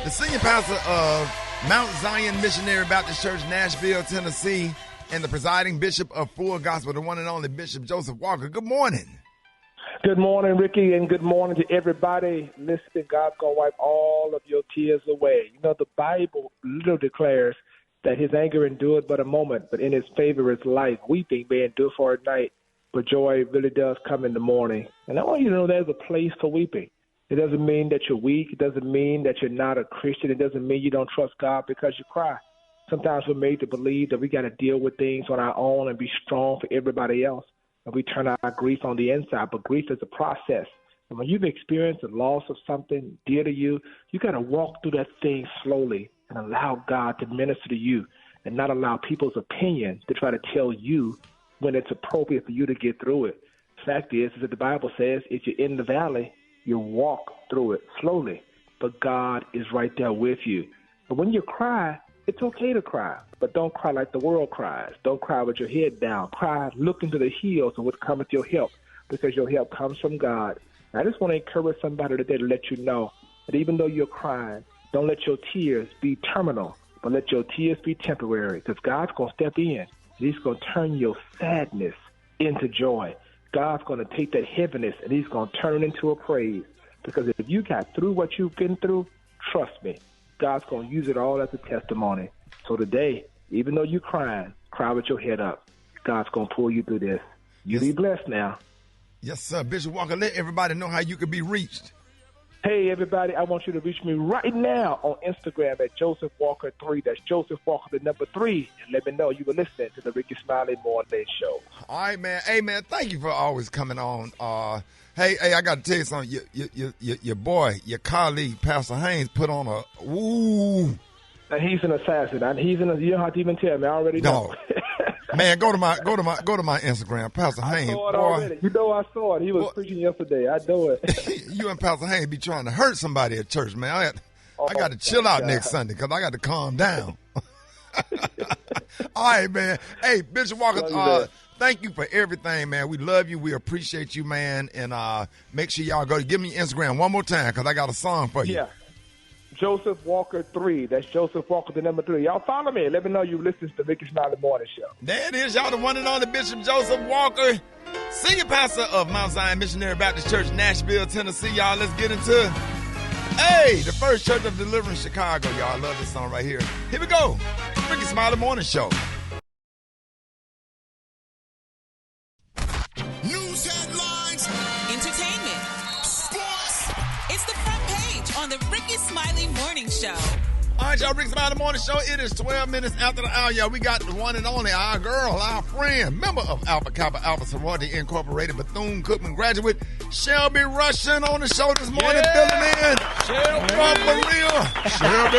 The senior pastor of Mount Zion Missionary Baptist Church, Nashville, Tennessee, and the presiding bishop of Full Gospel, the one and only Bishop Joseph Walker. Good morning. Good morning, Ricky, and good morning to everybody listening. God's going to wipe all of your tears away. You know, the Bible literally declares that his anger endured but a moment, but in his favor is life. Weeping may endure for a night, but joy really does come in the morning. And I want you to know there's a place for weeping. It doesn't mean that you're weak. It doesn't mean that you're not a Christian. It doesn't mean you don't trust God because you cry. Sometimes we're made to believe that we got to deal with things on our own and be strong for everybody else. And we turn our grief on the inside, but grief is a process. And when you've experienced the loss of something dear to you, you got to walk through that thing slowly and allow God to minister to you and not allow people's opinion to try to tell you when it's appropriate for you to get through it. The fact is that the Bible says if you're in the valley, you walk through it slowly, but God is right there with you. But when you cry, it's okay to cry, but don't cry like the world cries. Don't cry with your head down. Cry, look into the hills and what cometh your help, because your help comes from God. And I just want to encourage somebody today to let you know that even though you're crying, don't let your tears be terminal, but let your tears be temporary, because God's going to step in. He's going to turn your sadness into joy. God's going to take that heaviness and he's going to turn it into a praise, because if you got through what you've been through, trust me, God's going to use it all as a testimony. So today, even though you're crying, cry with your head up. God's going to pull you through this. You be blessed now. Yes, sir. Bishop Walker, let everybody know how you can be reached. Hey, everybody, I want you to reach me right now on Instagram at Joseph Walker 3. That's Joseph Walker, the number 3. And let me know you were listening to the Rickey Smiley Morning Show. All right, man. Hey, man, thank you for always coming on. Hey, I got to tell you something. Your boy, your colleague, Pastor Haynes, put on a woo. And he's an assassin. You don't have to even tell me. I already know. Man, go to my Instagram, Pastor Haynes. I saw it already. You know I saw it. He was preaching yesterday. I know it. You and Pastor Haynes be trying to hurt somebody at church, man. I got to chill out next Sunday because I got to calm down. All right, man. Hey, Bishop Walker, thank you for everything, man. We love you. We appreciate you, man. And make sure y'all go. Give me Instagram one more time because I got a song for you. Yeah. Joseph Walker 3. That's Joseph Walker, the number 3. Y'all follow me. Let me know you listen to the Rickey Smiley Morning Show. There it is, y'all. The one and only Bishop Joseph Walker, senior pastor of Mount Zion Missionary Baptist Church, Nashville, Tennessee. Y'all, let's get into the First Church of Deliverance, Chicago. Y'all, I love this song right here. Here we go. Rickey Smiley Morning Show. News headlines. Entertainment. Sports. It's the front page on the Rickey Smiley Morning Show. All right, y'all, Rickey Smiley Morning Show. It is 12 minutes after the hour, y'all. We got the one and only, our girl, our friend, member of Alpha Kappa Alpha Sorority Incorporated, Bethune-Cookman graduate, Shelby Russian on the show this morning, filling in. Shelby.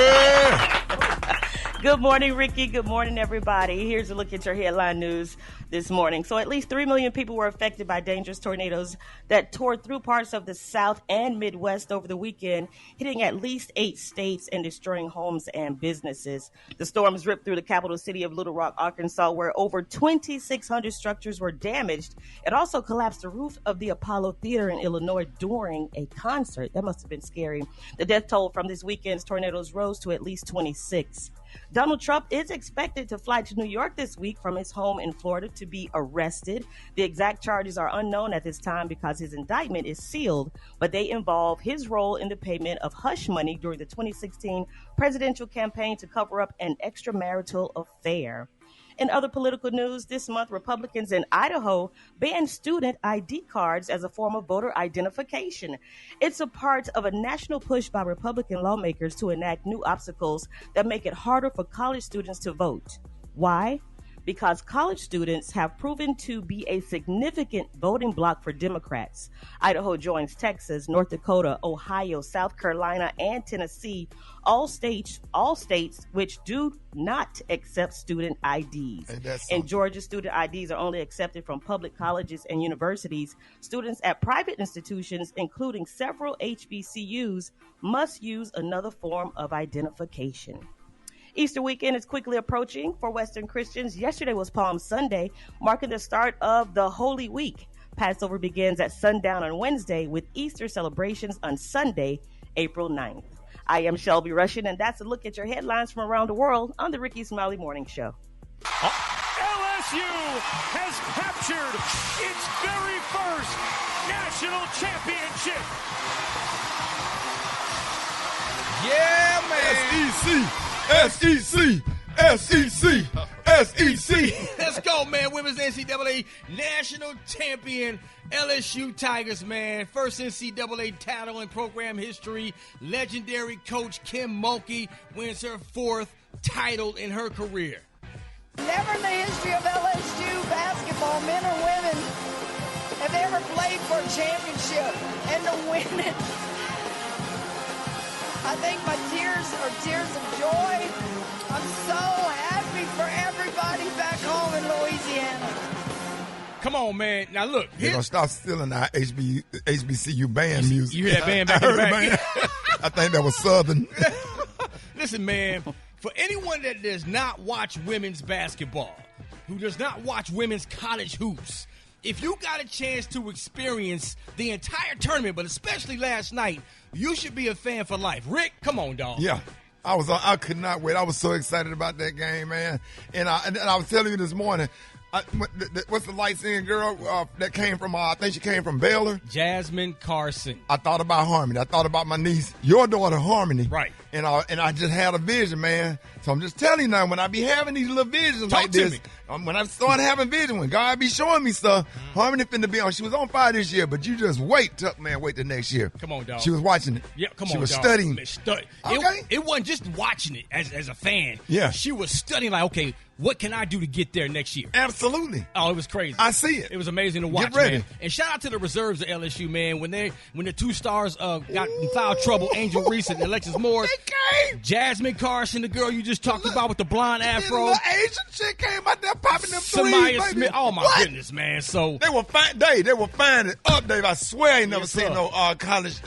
Good morning, Ricky. Good morning, everybody. Here's a look at your headline news this morning. So at least 3 million people were affected by dangerous tornadoes that tore through parts of the South and Midwest over the weekend, hitting at least 8 states and destroying homes and businesses. The storms ripped through the capital city of Little Rock, Arkansas, where over 2,600 structures were damaged. It also collapsed the roof of the Apollo Theater in Illinois during a concert. That must have been scary. The death toll from this weekend's tornadoes rose to at least 26. Donald Trump is expected to fly to New York this week from his home in Florida to be arrested. The exact charges are unknown at this time because his indictment is sealed, but they involve his role in the payment of hush money during the 2016 presidential campaign to cover up an extramarital affair. In other political news, this month, Republicans in Idaho banned student ID cards as a form of voter identification. It's a part of a national push by Republican lawmakers to enact new obstacles that make it harder for college students to vote. Why? Because college students have proven to be a significant voting bloc for Democrats. Idaho joins Texas, North Dakota, Ohio, South Carolina, and Tennessee, all states which do not accept student IDs. In Georgia, student IDs are only accepted from public colleges and universities. Students at private institutions, including several HBCUs, must use another form of identification. Easter weekend is quickly approaching for Western Christians. Yesterday was Palm Sunday, marking the start of the Holy Week. Passover begins at sundown on Wednesday with Easter celebrations on Sunday, April 9th. I am Shelby Russian, and that's a look at your headlines from around the world on the Rickey Smiley Morning Show. LSU has captured its very first national championship. Yeah, man. SEC. Let's go, man. Women's NCAA national champion LSU Tigers, man. First NCAA title in program history. Legendary coach Kim Mulkey wins her 4th title in her career. Never in the history of LSU basketball, men or women, have ever played for a championship and to win it. I think my tears are tears of joy. I'm so happy for everybody back home in Louisiana. Come on, man. Now, look. They're going to stop stealing our HBCU band music. You hear that band back in the back? I think that was Southern. Listen, man, for anyone that does not watch women's basketball, who does not watch women's college hoops, if you got a chance to experience the entire tournament, but especially last night, you should be a fan for life. Rick, come on, dog. Yeah. I could not wait. I was so excited about that game, man. And I was telling you this morning, what's the light-skinned girl that came from, I think she came from Baylor? Jasmine Carson. I thought about Harmony. I thought about my niece, your daughter, Harmony. Right. And I just had a vision, man. So I'm just telling you now, when I be having these little visions like this, when I start having vision, when God be showing me stuff, Harmony finna be on. She was on fire this year, but you just wait till the next year. Come on, dog. She was watching it. Yeah, come on, She was dog. studying. Okay. It wasn't just watching it as a fan. Yeah. She was studying like, okay, what can I do to get there next year? Absolutely. Oh, it was crazy. I see it. It was amazing to watch, Get ready. man. And shout out to the reserves of LSU, man. When the 2 stars got in foul trouble, Angel Reese and Alexis Morris. They came. Jasmine Carson, the girl you just talked about with the blonde afro. The Asian chick came out there popping them threes, Samaya baby. Smith. Oh, my What? goodness, man. So They were fine. They were finding up, Dave. I swear I ain't never Yes, seen sir. no college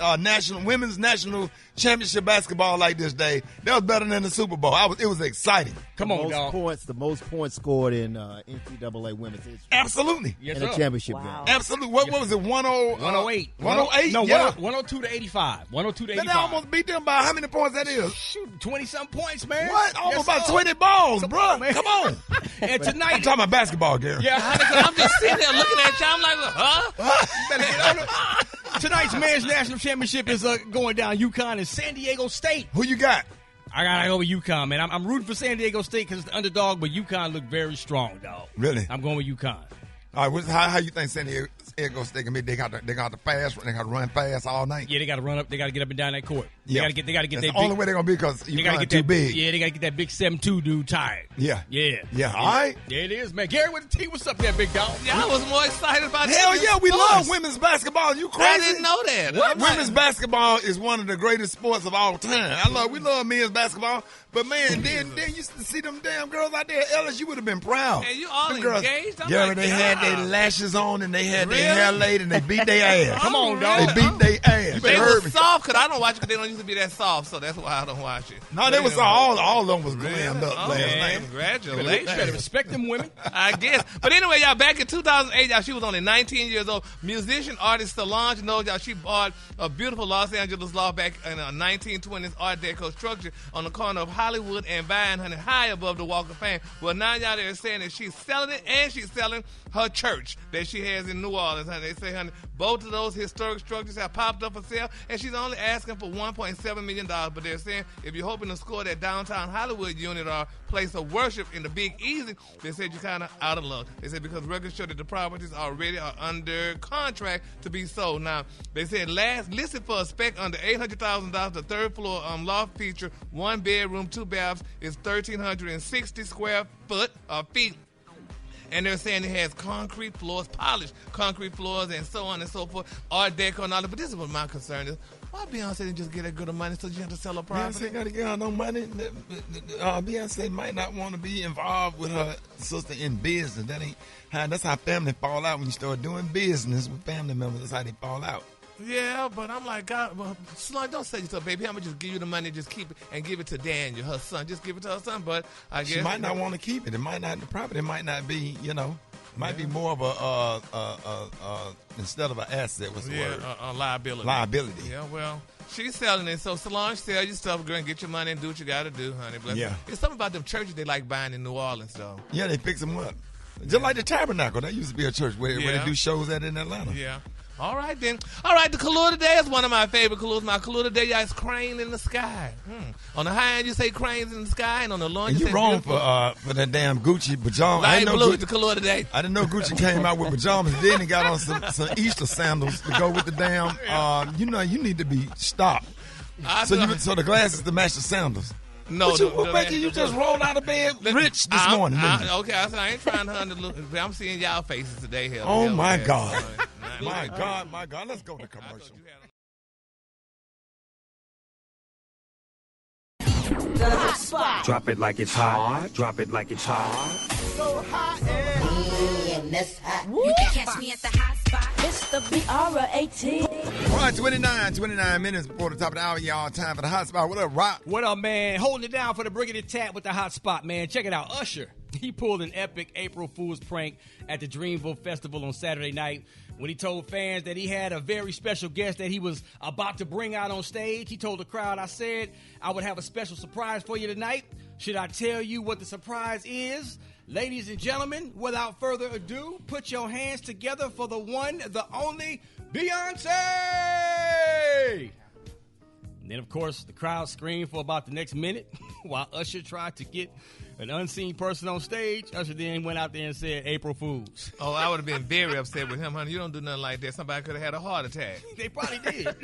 women's national championship basketball like this, Dave. That was better than the Super Bowl. It was exciting. come on, dog. The most points scored in NCAA women's history. Absolutely. Yes, in a sir. championship Wow. game. Absolutely. What was it? 108. 108? No, Yeah. 102 to 85. 102 to Then 85. they almost beat them by how many points that is? Shoot, 20-some points, man. What? Almost Yes, about sir. 20 balls, Come bro. on, man. Come on. And I'm tonight, talking about basketball, Gary. yeah, I'm just sitting there looking at you. I'm like, huh? better get on it. Tonight's men's national championship is going down UConn and San Diego State. Who you got? I gotta go with UConn, man. I'm rooting for San Diego State because it's the underdog, but UConn looked very strong, dog. Really? I'm going with UConn. All right, how you think San Diego State can be? They got to fast. They got to run fast all night. Yeah, they got to run up. They got to get up and down that court. They Yeah. got to get. They got to get That's that. the only way they're gonna be because They got to UConn get too that big. Yeah, they got to get that big 7'2" dude tired. Yeah. Yeah. All right. Yeah, it is, man. Gary with the T. What's up there, big dog? Yeah, I was more excited about Hell that yeah, than we sports. love women's basketball. You crazy? I didn't know that. I'm like- Women's basketball is one of the greatest sports of all time. We love men's basketball, but man, then you used to see them damn girls out there. LSU would have been proud. And you all Them girls, engaged? I'm yeah, like, they had their God. lashes on and they had Really? their hair laid and they beat their ass. Come on, They dog. beat their ass. They heard were me. soft because I don't watch it because they don't used to be that soft, so that's why I don't watch it. No, they was all of them was glammed up Oh, last man. night. You Congratulations. better respect them women. I guess. But anyway, y'all, back in 2008, y'all, she was only 19 years old. Musician, artist Solange knows, y'all, she bought a beautiful Los Angeles loft back in a 1920s Art Deco structure on the corner of Hollywood and Vine, honey, high above the Walk of Fame. Well, now y'all they're saying that she's selling it and she's selling her church that she has in New Orleans, honey. They say, honey, both of those historic structures have popped up for sale, and she's only asking for $1.7 million. But they're saying if you're hoping to score that downtown Hollywood unit or place of worship in the Big Easy, they said you're kind of out of luck. They said because records show that the properties already are under contract to be sold. Now, they said last listed for a spec under $800,000, the third floor loft feature, 1 bedroom, 2 baths, is 1,360 square feet. And they're saying it has concrete floors, polished concrete floors, and so on and so forth, Art Deco and all that. But this is what my concern is. Why Beyonce didn't just get that good of money so you have to sell her property? Beyonce got to get her no money. Beyonce might not want to be involved with her sister in business. That's how family fall out when you start doing business with family members. That's how they fall out. Yeah, but I'm like, God, well, Solange, don't say yourself, baby. I'm going to just give you the money, just keep it, and give it to Daniel, her son. Just give it to her son, but I guess... She might not want to keep it. The property might not be, might be more of a instead of an asset, what's the word? A liability. Liability. Yeah, well, She's selling it. So Solange, sell your stuff, girl, and get your money and do what you got to do, honey. Bless Yeah. her. It's something about them churches they like buying in New Orleans, though. Yeah, they fix them up. Just like the Tabernacle. That used to be a church where Yeah. they do shows at in Atlanta. Yeah. All right, then. All right, the color today is one of my favorite colors. My color today, y'all, is crane in the sky. On the high end, you say cranes in the sky, and on the low end, And you you say wrong beautiful. for that damn Gucci pajama. Light blue is the color today. I didn't know Gucci came out with pajamas. Then he got on some Easter sandals to go with the damn. You need to be stopped. So the glasses to match the sandals. No, What making you just roll out of bed rich this morning? Okay, I ain't trying to look. I'm seeing y'all faces today. Hell, Oh, hell, my man. God. Sorry. My God. Let's go to commercial. The hot spot. Drop it like it's hot. Drop it like it's hot. So hot and that's hot. You can catch me at the hot spot. It's the BR18. All right, 29 minutes before the top of the hour, y'all. Time for the hot spot. What up, Rock? What up, man? Holding it down for the Briggity Tap with the hot spot, man. Check it out. Usher, he pulled an epic April Fool's prank at the Dreamville Festival on Saturday night when he told fans that he had a very special guest that he was about to bring out on stage. He told the crowd, I said, I would have a special surprise for you tonight. Should I tell you what the surprise is? Ladies and gentlemen, without further ado, put your hands together for the one, the only, Beyonce! And then, of course, the crowd screamed for about the next minute while Usher tried to get an unseen person on stage. Usher then went out there and said, April Fools. Oh, I would have been very upset with him, honey. You don't do nothing like that. Somebody could have had a heart attack. They probably did.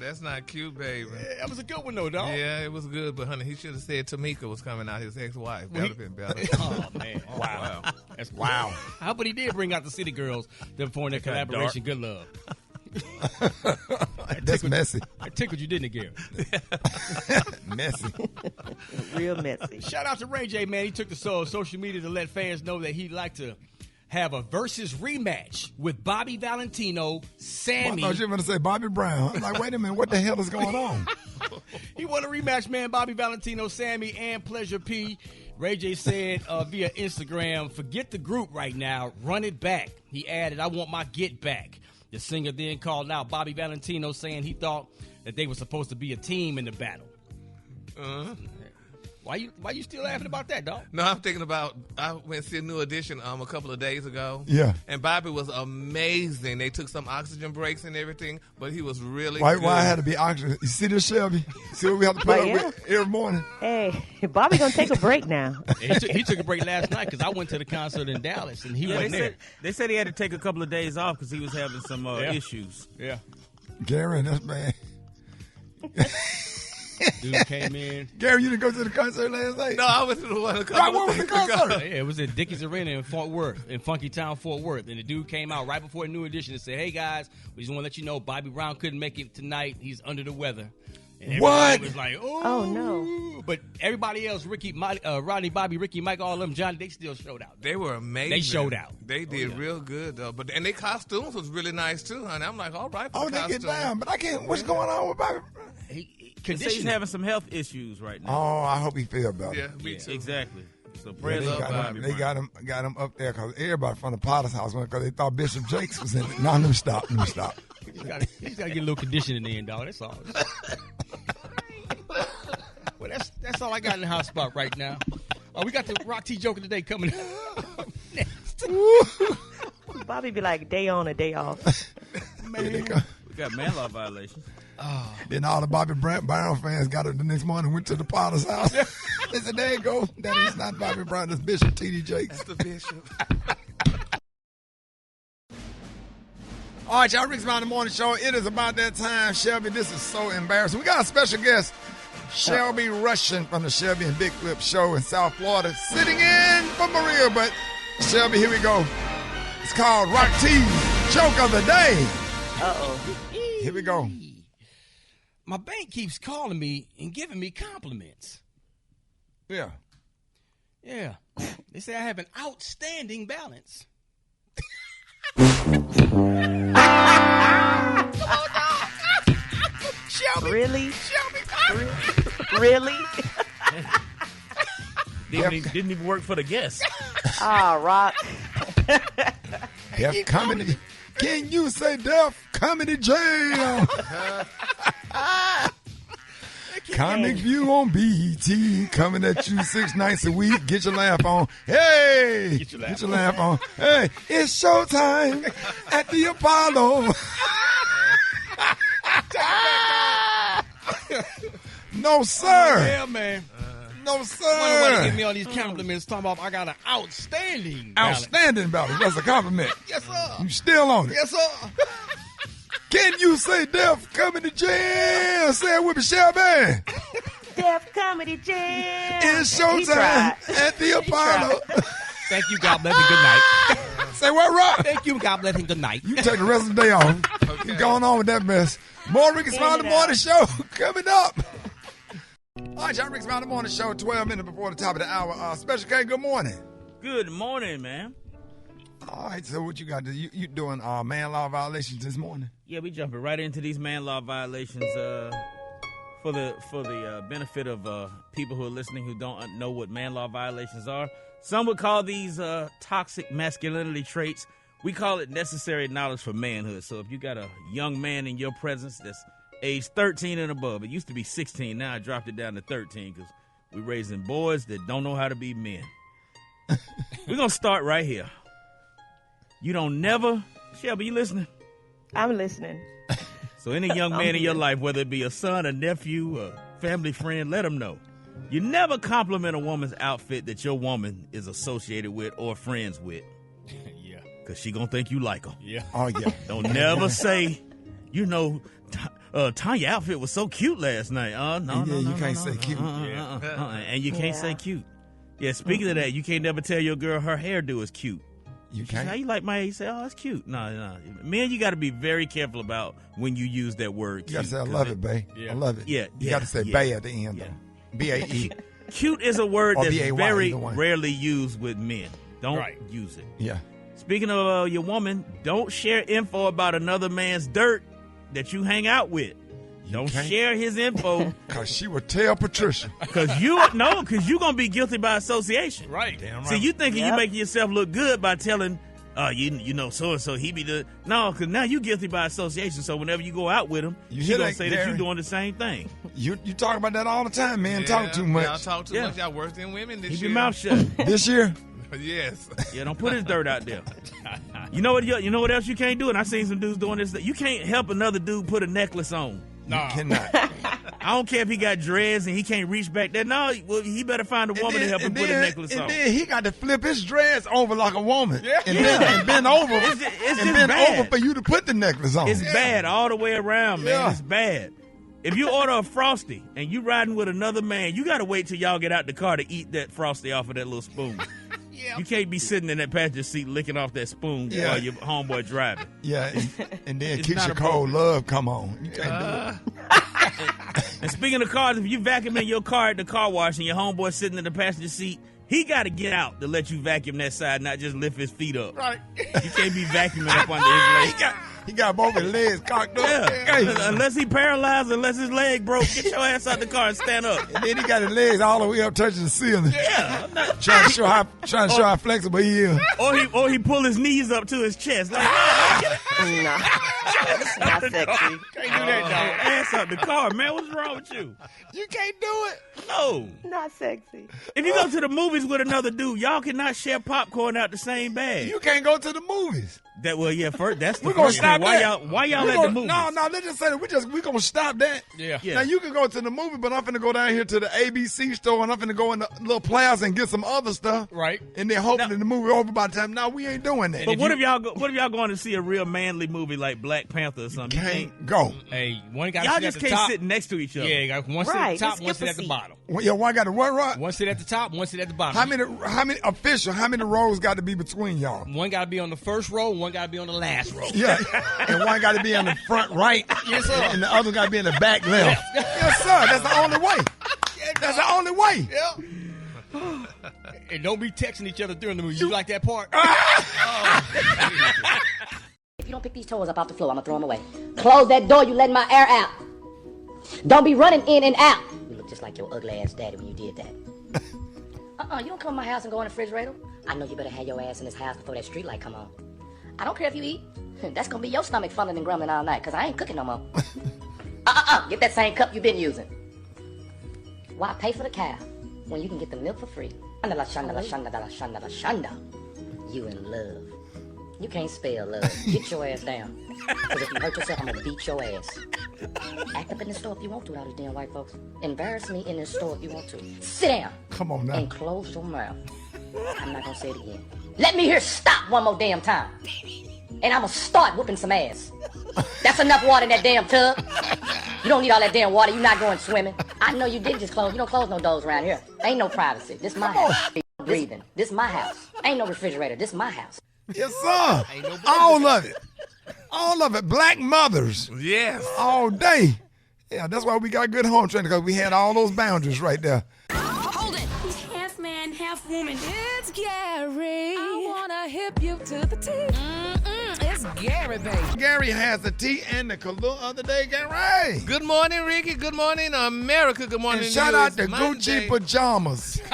That's not cute, baby. Yeah, that was a good one, though, dog. Yeah, it was good, but, honey, he should have said Tamika was coming out, his ex-wife. That would have been better. Oh, man. Wow. That's wow. How about he did bring out the City Girls to perform their collaboration, Good Love. That's messy. I tickled you, didn't it, Gary? Messy. Real messy. Shout out to Ray J, man. He took to social media to let fans know that he'd like to have a versus rematch with Bobby Valentino, Sammy. I thought you were going to say Bobby Brown. I'm like, wait a minute, what the hell is going on? He won a rematch, man. Bobby Valentino, Sammy, and Pleasure P. Ray J said via Instagram, forget the group right now. Run it back. He added, I want my get back. The singer then called out Bobby Valentino, saying he thought that they were supposed to be a team in the battle. Why you still laughing about that, dog? No, I'm thinking about, I went to see a New Edition a couple of days ago. Yeah. And Bobby was amazing. They took some oxygen breaks and everything, but he was really Why good. I had to be oxygen? You see this, Shelby? See what we have to put up with every morning? Hey, Bobby gonna take a break now. He took a break last night because I went to the concert in Dallas and he wasn't there. They said he had to take a couple of days off because he was having some issues. Yeah. Gary, that's bad. Dude came in. Gary, you didn't go to the concert last night? No, I went to the one a couple Right, of what was the days ago. concert? Yeah, it was at Dickies Arena in Fort Worth, in Funky Town, Fort Worth. And the dude came out right before a New Edition and said, hey, guys, we just want to let you know Bobby Brown couldn't make it tonight. He's under the weather. And everybody was like, oh, no. But everybody else, Rodney, Bobby, Ricky, Mike, all of them, Johnny, they still showed out. They were amazing. They showed out. They did real good, though. And their costumes was really nice, too, honey. I'm like, all right for Oh, the they costume. get down, but I can't. What's going on with Bobby? They say he's having some health issues right now. Oh, I hope he feel better. Yeah, me too. Exactly. So Yeah, prayers up, Bobby. they got him up there because everybody from the Potter's house went because they thought Bishop Jakes was in it. No, let me stop. He's got to get a little conditioning in, dog. That's all. Well, that's all I got in the hot spot right now. We got the Rock T joke of the day coming up next. Bobby be like, day on or day off. Man. We got man law violations. Oh. Then all the Bobby Brown fans got up the next morning and went to the Potter's house. They said, there you go. That is not Bobby Brown. That's Bishop T.D. Jakes. That's the bishop. All right, y'all. Rickey Smiley Morning Show. It is about that time, Shelby. This is so embarrassing. We got a special guest, Shelby Russian from the Shelby and Big Flip Show in South Florida, sitting in for Maria. But, Shelby, here we go. It's called Rock T's Joke of the Day. Uh-oh. Here we go. My bank keeps calling me and giving me compliments. Yeah. Yeah. They say I have an outstanding balance. Shelby. Really? Shelby. Really? Didn't even work for the guest. Rock. Def Comedy. Can you say Def Comedy Jam? Comic View on BET, coming at you 6 nights a week. Get your laugh on. Hey, get your laugh on. Hey, it's showtime at the Apollo. No, sir. Yeah, man. No, sir. Why give me all these compliments talking about I got an outstanding ballot. That's a compliment. Yes, sir. You still on it. Yes, sir. Can you say Def Comedy Jam? Say it with me, Shelby. Def Comedy Jam. It's showtime at the Apollo. Thank you, God bless and good night. Say what, Rob? Thank you, God bless and good night. You take the rest of the day off. Okay. Going on with that mess. More Rickey Smiley Morning Show coming up. All right, y'all, Rickey Smiley Morning Show, 12 minutes before the top of the hour. Special K, good morning. Good morning, man. All right, so what you got? You doing man law violations this morning? Yeah, we jumping right into these man law violations for the benefit of people who are listening who don't know what man law violations are. Some would call these toxic masculinity traits. We call it necessary knowledge for manhood. So if you got a young man in your presence that's age 13 and above, it used to be 16. Now I dropped it down to 13 because we're raising boys that don't know how to be men. We're going to start right here. You don't never... Shelby, you listening? I'm listening. So any young man in your life, whether it be a son, a nephew, a family friend, let them know. You never compliment a woman's outfit that your woman is associated with or friends with. Yeah. Because she going to think you like her. Yeah. Oh, yeah. Don't never say, Tanya outfit was so cute last night. You can't say cute. And you can't say cute. Yeah, speaking of that, you can't never tell your girl her hairdo is cute. You can't. How you like my hair? You say, oh, it's cute. No. Man, you got to be very careful about when you use that word cute. You got to say, I love it, babe. Yeah. I love it. Yeah. You got to say bae at the end, though. B-A-E. Cute is a word that's B-A-Y, very rarely used with men. Don't use it. Yeah. Speaking of your woman, don't share info about another man's dirt that you hang out with. Don't share his info. Because she would tell Patricia. Because you're going to be guilty by association. Right. Damn right. See, you thinking you making yourself look good by telling, you know, so-and-so, he be the... No, because now you guilty by association. So whenever you go out with him, you're going to say that you're doing the same thing. You talk about that all the time, man. Talk too much. Y'all talk too much. Y'all worse than women this year. Keep your mouth shut. This year? Yes. Yeah, don't put his dirt out there. You know what else you can't do? And I seen some dudes doing this. You can't help another dude put a necklace on. No. You cannot. I don't care if he got dreads and he can't reach back there. No, well, he better find a woman to help him put a necklace on. And then he got to flip his dreads over like a woman. Yeah. And bend over. It's and bend over for you to put the necklace on. It's bad all the way around, man. Yeah. It's bad. If you order a Frosty and you riding with another man, you got to wait till y'all get out the car to eat that Frosty off of that little spoon. You can't be sitting in that passenger seat licking off that spoon while your homeboy driving. Yeah, and then Keisha Cole Love come on. You can't do it. And speaking of cars, if you vacuuming your car at the car wash and your homeboy sitting in the passenger seat, he got to get out to let you vacuum that side, not just lift his feet up. Right. You can't be vacuuming up under his legs. He got both his legs cocked up. Yeah. Unless he paralyzed, unless his leg broke, get your ass out the car and stand up. And then he got his legs all the way up touching the ceiling. Yeah. Trying to show how flexible he is. Or he pull his knees up to his chest. Like, nah. That's not sexy. Can't do that, dog. Ass out the car, man. What's wrong with you? You can't do it. No. Not sexy. If you go to the movies with another dude, y'all cannot share popcorn out the same bag. You can't go to the movies. That's the we're gonna stop why that. Why y'all at the movies? No, let's just say that we're gonna stop that. Yeah. Now you can go to the movie, but I'm finna go down here to the ABC store and I'm finna go in the little plaza and get some other stuff. Right. And then hoping the movie over by the time. No, we ain't doing that. But what if y'all going to see a real manly movie like Black Panther or something? You can't go. Hey, one got to y'all sit just at the can't top. sit next to each other. Yeah, you got one sit at the top, one sit at the bottom. Yeah, one got to what, Rod? One sit at the top, one sit at the bottom. How many rows got to be between y'all? One got to be on the first row, one got to be on the last row. Yeah, and one got to be on the front right. Yes, sir. And the other got to be in the back left. Yes, sir. That's the only way. That's the only way. Yeah. And don't be texting each other during the movie. You like that part? If you don't pick these toys up off the floor, I'm going to throw them away. Close that door. You letting my air out. Don't be running in and out. You look just like your ugly ass daddy when you did that. You don't come to my house and go in the refrigerator. I know you better have your ass in this house before that street light come on. I don't care if you eat. That's going to be your stomach fumbling and grumbling all night because I ain't cooking no more. Get that same cup you've been using. Why pay for the cow when you can get the milk for free? Shanda, shanda, shanda, shanda, shanda. You in love. You can't spell love. Get your ass down. Because if you hurt yourself, I'm going to beat your ass. Act up in the store if you want to, all these damn white folks. Embarrass me in the store if you want to. Sit down. Come on now. And close your mouth. I'm not going to say it again. Let me hear stop one more damn time. And I'm going to start whooping some ass. That's enough water in that damn tub. You don't need all that damn water. You're not going swimming. I know you didn't just close. You don't close no doors around here. Ain't no privacy. This my house. Breathing. This my house. Ain't no refrigerator. This my house. Yes, sir. All of it. All of it. Black mothers. Yes. All day. Yeah, that's why we got good home training, because we had all those boundaries right there. Hold it. Half man, half woman. It's Gary. I want to hip you to the T. It's Gary, baby. Gary has the tea and the Kahlua of the day. Gary. Good morning, Ricky. Good morning, America. Good morning, And shout out to Monday. Gucci Pajamas. It's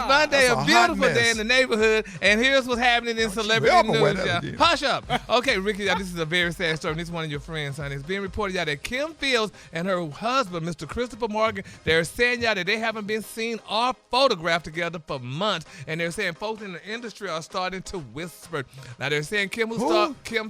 Monday, That's a a beautiful hot day mess. in the neighborhood, and here's what's happening in celebrity ever wear news, that y'all. again. Hush up. Okay, Ricky, this is a very sad story. This is one of your friends, honey. It's being reported, y'all, that Kim Fields and her husband, Mr. Christopher Morgan, they're saying, y'all, that they haven't been seen or photographed together for months, and they're saying folks in the industry are starting to whisper. Now, they're saying Kim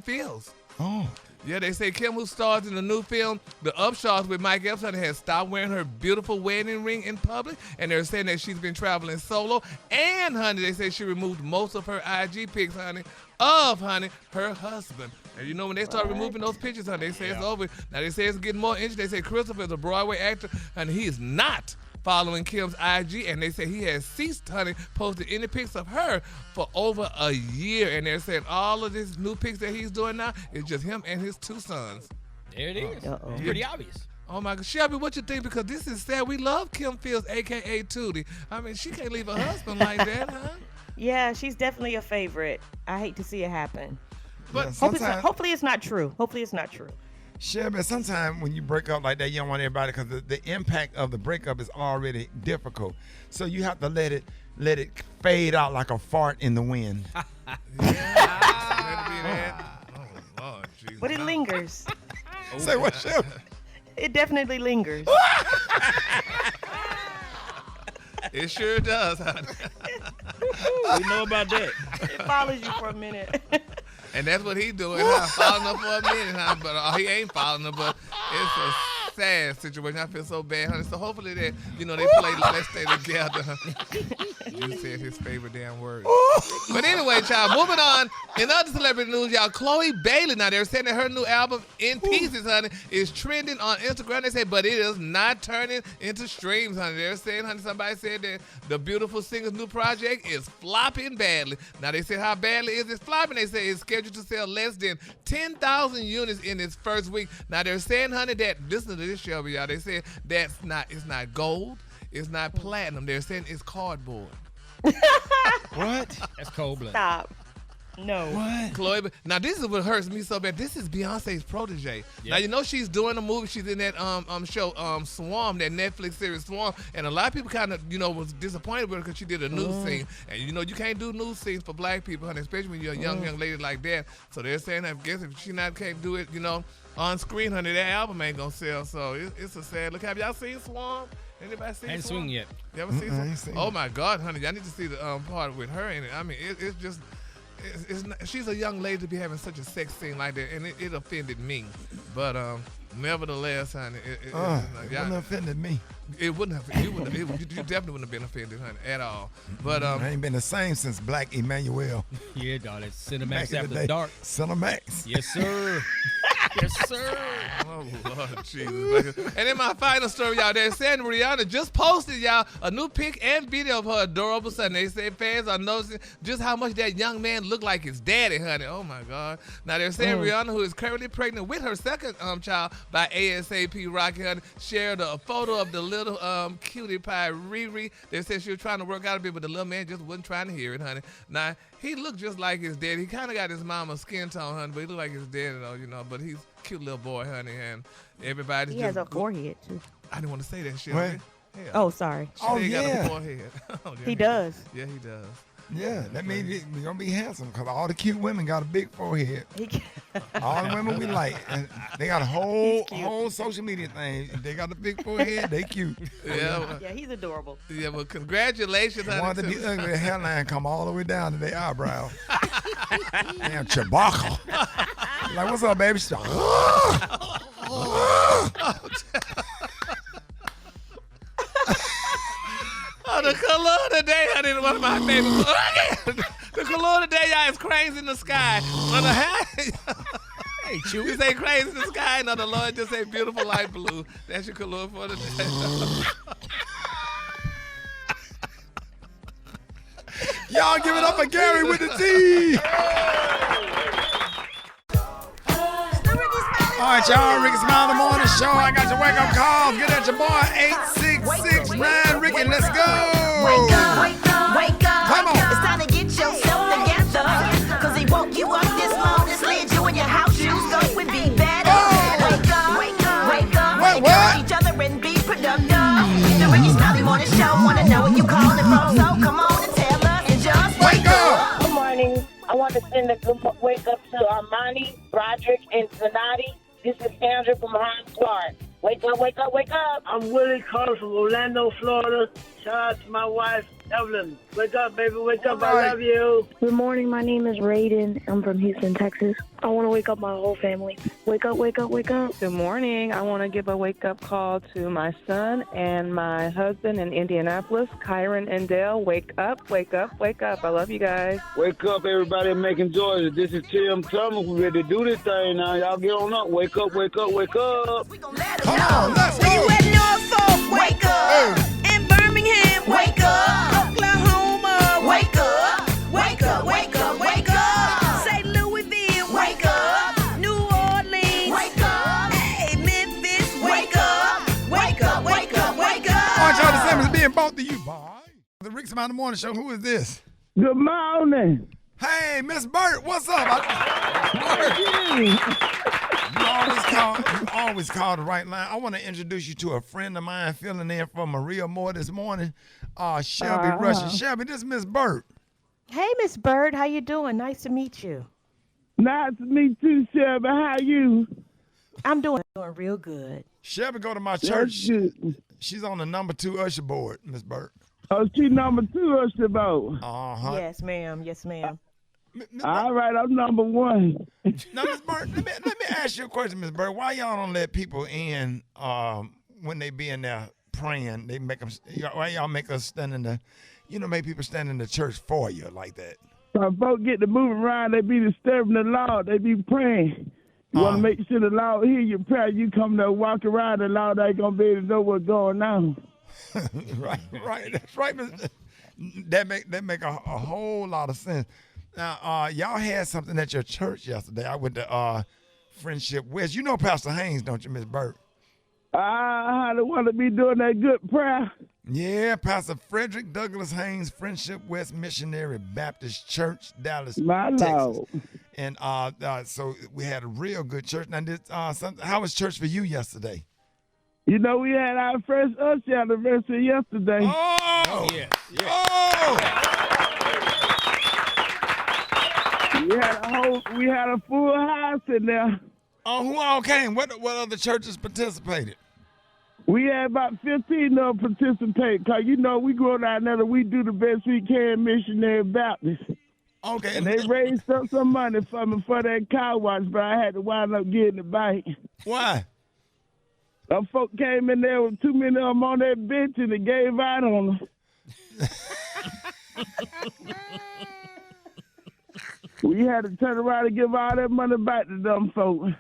Fields. Oh. Yeah, they say Kim, who stars in the new film The Upshaws with Mike Epps, has stopped wearing her beautiful wedding ring in public, and they're saying that she's been traveling solo. And, honey, they say she removed most of her IG pics, honey, of, her husband. And you know, when they start removing those pictures, honey, they say it's over. Now, they say it's getting more interesting. They say Christopher is a Broadway actor, and he is not following Kim's IG, and they say he has ceased, honey, posted any pics of her for over a year. And they're saying all of these new pics that he's doing now is just him and his two sons. There it is. Uh-oh. Pretty obvious. Oh my God, Shelby, what you think? Because this is sad. We love Kim Fields, aka Tootie. I mean, she can't leave her husband like that, huh? Yeah, she's definitely a favorite. I hate to see it happen. But hopefully it's not true. Hopefully it's not true. Shelby, sometimes when you break up like that, you don't want everybody, because the impact of the breakup is already difficult. So you have to let it fade out like a fart in the wind. But it lingers. Say what, Shelby? It definitely lingers. It sure does, honey. We know about that. It follows you for a minute. And that's what he's doing, huh? Following her for a minute, huh? But he ain't following her, but it's a sad situation. I feel so bad, honey. So hopefully that, they play Let's Stay Together. You said his favorite damn word. But anyway, child, moving on. In other celebrity news, y'all, Chloe Bailey, now they're saying that her new album, In Pieces, honey, is trending on Instagram. They say, but it is not turning into streams, honey. They're saying, honey, somebody said that the Beautiful Singer's new project is flopping badly. Now, they said how badly is it flopping? They say it's scheduled to sell less than 10,000 units in its first week. Now, they're saying, honey, that, listen to this, Shelby, y'all, they said it's not gold, it's not platinum. They're saying it's cardboard. What? That's cold blood. Stop. No. What? Chloe, now this is what hurts me so bad. This is Beyonce's protege. Yep. Now she's doing a movie. She's in that show Swarm, that Netflix series Swarm, and a lot of people kind of was disappointed with her because she did a news scene. And you can't do news scenes for black people, honey, especially when you're a young lady like that. So they're saying, I guess if she can't do it, on screen, honey, that album ain't gonna sell. So it's a sad look. Have y'all seen Swarm? Anybody seen I ain't Swarm? swing yet. You ever seen Swarm? Oh my God, honey, y'all need to see the part with her in it. I mean, it's just. It's not, she's a young lady to be having such a sex scene like that, and it offended me. But nevertheless, honey, it wouldn't have offended me. It wouldn't have. You definitely wouldn't have been offended, honey, at all. But I ain't been the same since Black Emmanuel. Yeah, dog. That's Cinemax Back in after the day. dark. Cinemax. Yes, sir. Yes, sir. Oh, Lord Jesus. And in my final story, y'all, they're saying Rihanna just posted, y'all, a new pic and video of her adorable son. They say fans are noticing just how much that young man looked like his daddy, honey. Oh, my God. Now, they're saying Rihanna, who is currently pregnant with her second child by ASAP Rocky, honey, shared a photo of the little cutie pie Riri. They said she was trying to work out a bit, but the little man just wasn't trying to hear it, honey. Now, he looked just like his daddy. He kind of got his mama's skin tone, honey, but he looked like his daddy, though, but he's a cute little boy, honey, and everybody He has a forehead, too. I didn't want to say that shit. What? Yeah. Oh, sorry. She got a forehead. Oh, yeah, He does. Yeah, he does. Yeah, that means we're going to be handsome because all the cute women got a big forehead. All the women we like. And they got a whole social media thing. They got a big forehead, they cute. Yeah, he's adorable. Yeah, well, congratulations, honey. Want to be ugly, the hairline come all the way down to their eyebrow. Damn, Chewbacca. Like, what's up, baby? She's like, the color of the day, honey, is one of my favorite. The color of the day, y'all, is cranes in the sky. Hey, Chew. We say cranes in the sky, no, the Lord just say beautiful light blue. That's your color for the day. Y'all give it up for Gary with the T. All right, y'all. Rickey Smiley Morning Show. I got your wake-up calls. Get at your boy, 866-9 Rickey. Let's go. Wake up, wake up, wake up. Come on. It's time to get yourself together. Because he woke you up this morning, slid you in your house shoes, so it would be better. Wake up, wake up, wake up. Encourage each other and be productive. The Rickey Smiley Morning Show. Want to know what you calling from, so come on and tell us and just wake up. Good morning. I want to send a good wake up to Armani, Broderick, and Zanati. This is Sandra from Hines Park. Wake up, wake up, wake up. I'm Willie Carter from Orlando, Florida. Shout out to my wife, Evelyn. Wake up, baby, wake up. I love you. Good morning. My name is Raiden. I'm from Houston, Texas. I want to wake up my whole family. Wake up, wake up, wake up. Good morning. I want to give a wake-up call to my son and my husband in Indianapolis, Kyron and Dale. Wake up, wake up, wake up. I love you guys. Wake up, everybody in Macon, Georgia. This is Tim Thomas. We're ready to do this thing now. Y'all get on up. Wake up, wake up, wake up. Come on, let's go. You at Norfolk, wake up. In Birmingham, wake up. Oklahoma, wake up. Wake up, wake up, wake up. St. Louisville, wake up. New Orleans, wake up. Hey, Memphis, wake up. Wake up, wake up, wake up. All right, y'all, the same is being brought to you by the Rickey Smiley Morning Show. Who is this? Good morning. Hey, Miss Burt, what's up? You always call the right line. I want to introduce you to a friend of mine filling in for Maria Moore this morning. Shelby Russian. Shelby, this is Miss Burt. Hey, Miss Bird, how you doing? Nice to meet you. Nice to meet you, Shelby. How you? I'm doing real good. Shelby go to my church. She's on the number 2 usher board, Miss Burt. Oh, she number 2 usher board. Uh-huh. Yes, ma'am. Yes, ma'am. All right, I'm number 1. Now, Miss Burt, let me ask you a question, Miss Burt. Why y'all don't let people in when they be in there praying? They make them. Why y'all make us stand in the, make people stand in the church for you like that? When folks get to moving around, they be disturbing the Lord. They be praying. You want to make sure the Lord hear your prayer. You come there, walk around, the Lord ain't gonna be able to know what's going on. right. That's right. That make a whole lot of sense. Now, y'all had something at your church yesterday. I went to Friendship West. You know Pastor Haynes, don't you, Miss Burt? I want to be doing that good prayer. Yeah, Pastor Frederick Douglass Haynes, Friendship West Missionary Baptist Church, Dallas, Texas. Lord. And so we had a real good church. Now, how was church for you yesterday? We had our first usher anniversary yesterday. Oh, yes. We had a full house in there. Oh, who all came? What other churches participated? We had about 15 of them participate. Because, we go down there and we do the best we can, Missionary Baptist. Okay. And they raised up some money for me for that car wash, but I had to wind up getting the bike. Why? Them folk came in there with too many of them on that bench and they gave out on them. We had to turn around and give all that money back to them folks.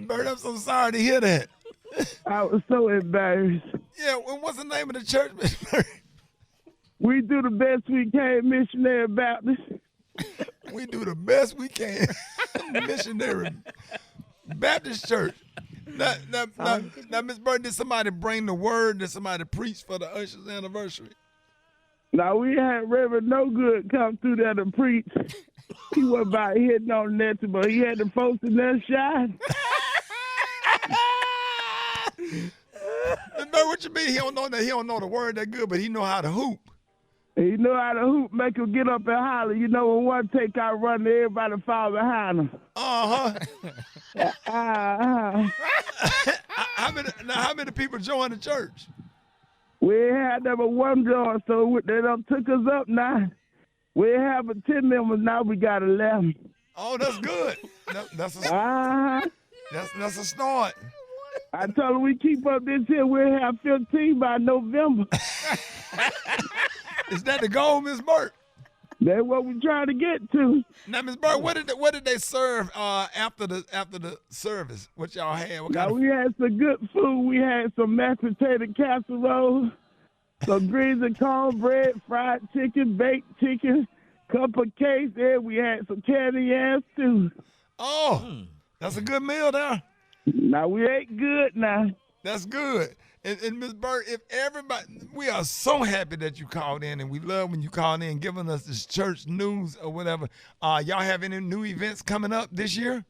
Bert, I'm so sorry to hear that. I was so embarrassed. Yeah, what's the name of the church, Miss Bert? We do the best we can, Missionary Baptist. We do the best we can, Missionary Baptist Church. Now, Miss Bert, did somebody bring the word? Did somebody preach for the usher's anniversary? Now, we had Reverend No Good come through there to preach. He wasn't about hitting on nothing, but he had the folks in there shine. Miss Bert, what you mean? He don't know the word that good, but he know how to hoop. And you know how to hoop make them get up and holler. You know when one take out running, everybody fall behind them. How many people joined the church? We had number one join, so they done took us up now. We have 10 members now. We got 11. Oh, that's good. That's a start. I told them we keep up this here, we'll have 15 by November. Is that the goal, Miss Burt? That's what we're trying to get to. Now, Miss Burt, what did they serve after the service? What y'all had? We had some good food. We had some mashed potato casserole, some greens and cornbread, fried chicken, baked chicken, cup of cake. There we had some candy ass too. Oh, that's a good meal there. Now we ate good now. That's good. And Ms. Burt, if everybody, we are so happy that you called in, and we love when you call in giving us this church news or whatever. Y'all have any new events coming up this year?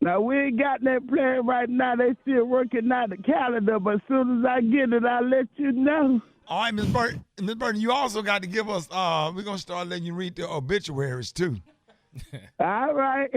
Now, we ain't got that plan right now. They still working out the calendar, but as soon as I get it, I'll let you know. All right, Ms. Burt. Ms. Burt, you also got to give us, we're going to start letting you read the obituaries, too. All right.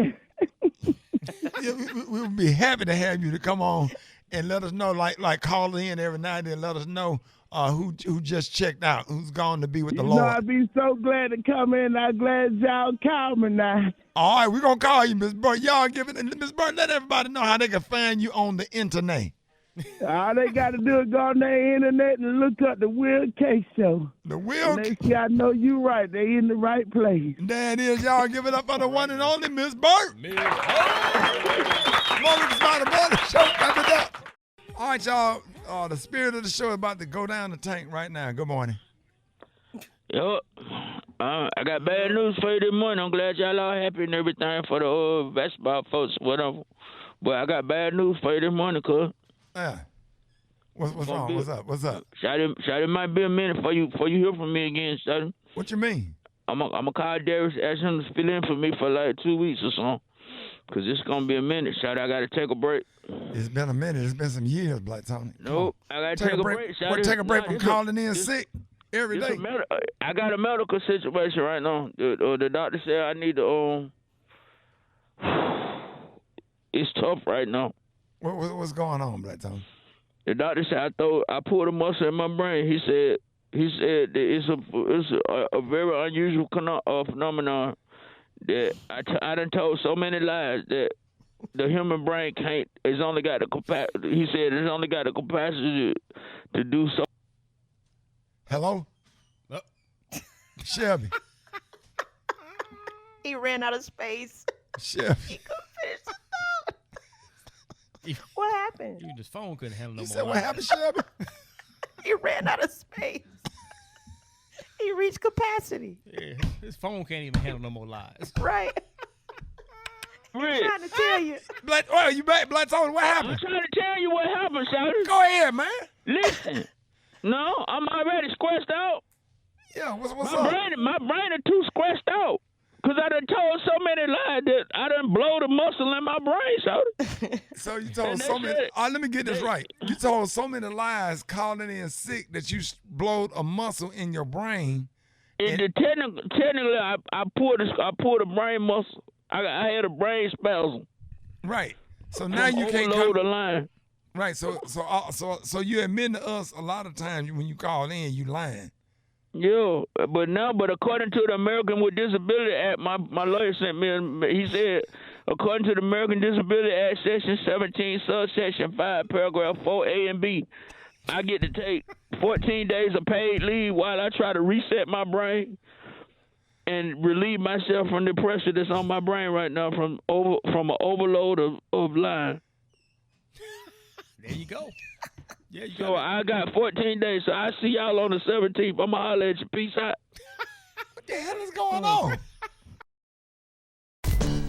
We'll be happy to have you to come on and let us know, like call in every night and let us know who just checked out, who's gone to be with the Lord. I'd be so glad to come in. I'm glad y'all called me now. All right, we're going to call you, Miss Burt. Y'all give it, Miss Burt, let everybody know how they can find you on the internet. All they got to do is go on their internet and look up the Will K Show. The Will K. See, I know you right. They in the right place. There it is. Y'all give it up for the one and only Miss Burt. Miss Burt. Morning Smiley Morning Show coming up. All right, y'all. The spirit of the show is about to go down the tank right now. Good morning. Yo, I got bad news for you this morning. I'm glad y'all are happy and everything for the old basketball folks, whatever. But I got bad news for you this morning, cuz. Yeah. What's wrong? What's up? Shotty, it might be a minute before you hear from me again, Shotty. What you mean? I'm gonna call Darius, ask him to fill in for me for like 2 weeks or so. Because it's going to be a minute, Shotty. I got to take a break. It's been a minute. It's been some years, Black Tony. Nope. I got to take a break, Shotty. We'll take a break from calling in sick every day. I got a medical situation right now. The doctor said I need to, it's tough right now. What's going on, Black Tony? The doctor said I pulled a muscle in my brain. He said that it's a very unusual phenomenon that I done told so many lies that the human brain can't. It's only got the capacity. He said it's only got the capacity to do so. Hello, Shelby. He ran out of space. Shelby. He couldn't finish the thought. What happened? Even his phone couldn't handle no more. Said, what happened, Shelby? He ran out of space. He reached capacity. Yeah, his phone can't even handle no more lies. Right. I'm trying to tell you. You back, Black Tony? What happened? I'm trying to tell you what happened, Shotty. Go ahead, man. Listen. No, I'm already squashed out. Yeah, what's my up? My brain is too squashed out. Because I done told so many lies that I done blow the muscle in my brain, Shotty. So you told so many. Let me get this right. You told so many lies calling in sick that you blowed a muscle in your brain. Technically, I pulled a brain muscle. I had a brain spasm. Right. So now you can't come the line. Right. So you admit to us a lot of times when you call in, you lying. Yeah, but according to the American with Disability Act, my lawyer sent me. He said, according to the American Disability Act, Section 17, subsection 5, paragraph 4A and B, I get to take 14 days of paid leave while I try to reset my brain and relieve myself from the pressure that's on my brain right now from an overload of lying. There you go. Yeah, so I got 14 days. So I see y'all on the 17th. I'm going to holler at you. Peace out. What the hell is going on?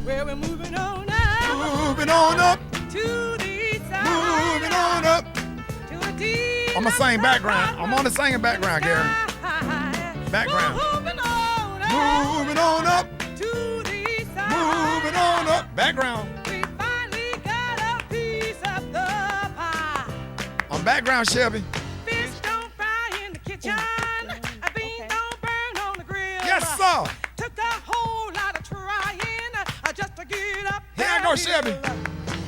Well, we're moving on up. Moving on up. To the east side. Moving on up. To a deep. I'm going to sing background. I'm on the singing background, Gary. Background. Moving on up. Moving on up. To the east side. Moving on up. Background. We finally got a piece of the pie. On background, Shelby. Fish don't fry in the kitchen. Beans don't burn Yes, sir. Took a whole lot of trying just to get up. Here I go, Chevy.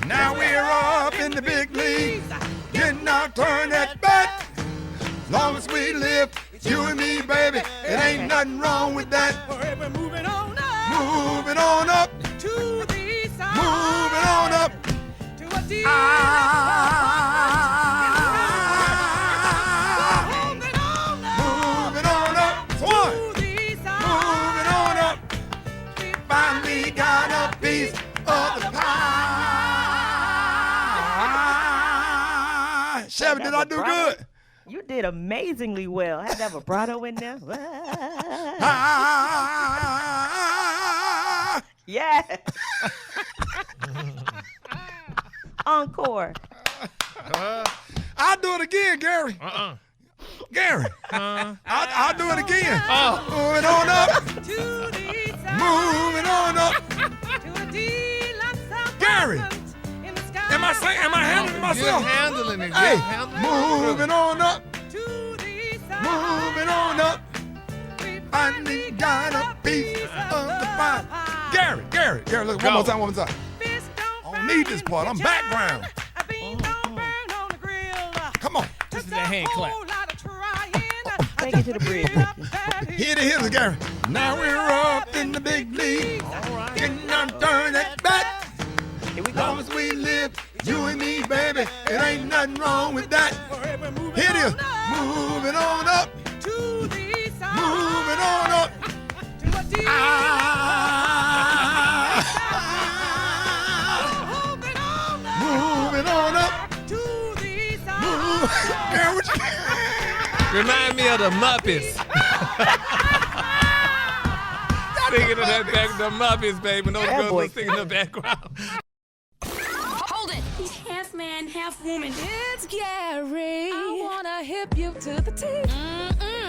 Now we're up in the big leagues. Getting our turn at bat. As long as we live, you and me, baby, it ain't nothing wrong with that. We're moving on up. Moving on up. To the side. Moving on up. To a deep Moving on up. One. Moving on up. Finally got a piece of the pie. Chevy, did I do good? You did amazingly well. I had that vibrato in there. Yeah. Encore. I'll do it again, Gary. Gary. I'll do it again. Moving on up. Moving on up. Gary. Am I handling myself? You're handling it. Hey, handling moving on up. Moving on up. Finally got a piece of the pie. Gary, look, one more time. I don't need this part. I'm background. Come on. This is that hand clap. Take it to the bridge. Hit it, Gary. Now we're up in the big league. Getting on turn at bat. As long as we live, you and me, baby, it ain't nothing wrong with that. Here it is. Moving on up. Moving on up. Moving on up. Girl, what you... Remind me of the Muppets. Singing in that back, the Muppets, baby. Those girls were singing in the background. Hold it. He's half man, half woman. It's Gary. I wanna hip you to the T.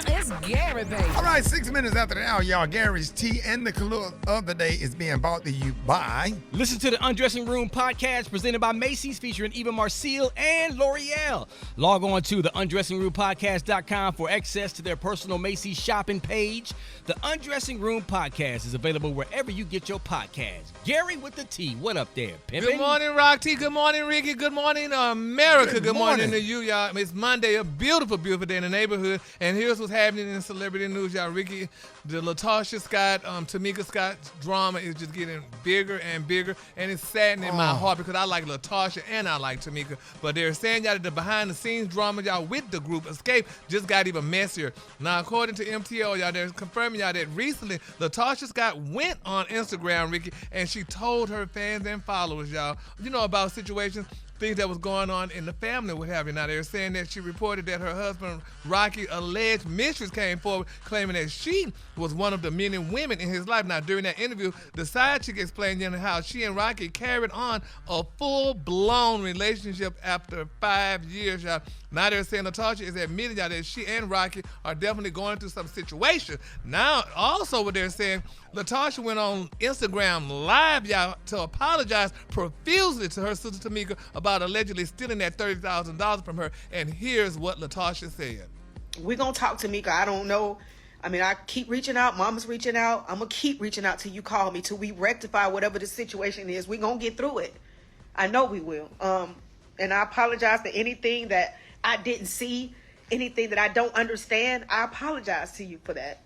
It's Gary, baby. All right, 6 minutes after the hour, y'all. Gary's tea and the color of the day is being brought to you by. Listen to the Undressing Room podcast presented by Macy's featuring Eva Marcille and L'Oreal. Log on to the undressingroompodcast.com for access to their personal Macy's shopping page. The Undressing Room podcast is available wherever you get your podcasts. Gary with the T. What up there, Pimpin'? Good morning, Rock T. Good morning, Ricky. Good morning, America. Good morning to you, y'all. It's Monday, a beautiful, beautiful day in the neighborhood. And here's what's happening in celebrity news, y'all. Ricky, the Latasha Scott, Tamika Scott drama is just getting bigger and bigger. And it's saddening my heart because I like Latasha and I like Tamika. But they're saying, y'all, that the behind-the-scenes drama, y'all, with the group Escape just got even messier. Now, according to MTO, y'all, they're confirming, y'all, that recently Latasha Scott went on Instagram, Ricky, and she told her fans and followers, y'all, about situations, things that was going on in the family, what have you. Now, they're saying that she reported that her husband, Rocky, alleged mistress came forward claiming that she was one of the many women in his life. Now, during that interview, the side chick explained how she and Rocky carried on a full-blown relationship after 5 years, y'all. Now they're saying Latasha is admitting, y'all, that she and Rocky are definitely going through some situation. Now, also what they're saying, Latasha went on Instagram Live, y'all, to apologize profusely to her sister Tamika about allegedly stealing that $30,000 from her. And here's what Latasha said. We're going to talk to Tamika. I don't know. I mean, I keep reaching out. Mama's reaching out. I'm going to keep reaching out till you call me, till we rectify whatever the situation is. We're going to get through it. I know we will. And I apologize for anything that I didn't see, anything that I don't understand. I apologize to you for that.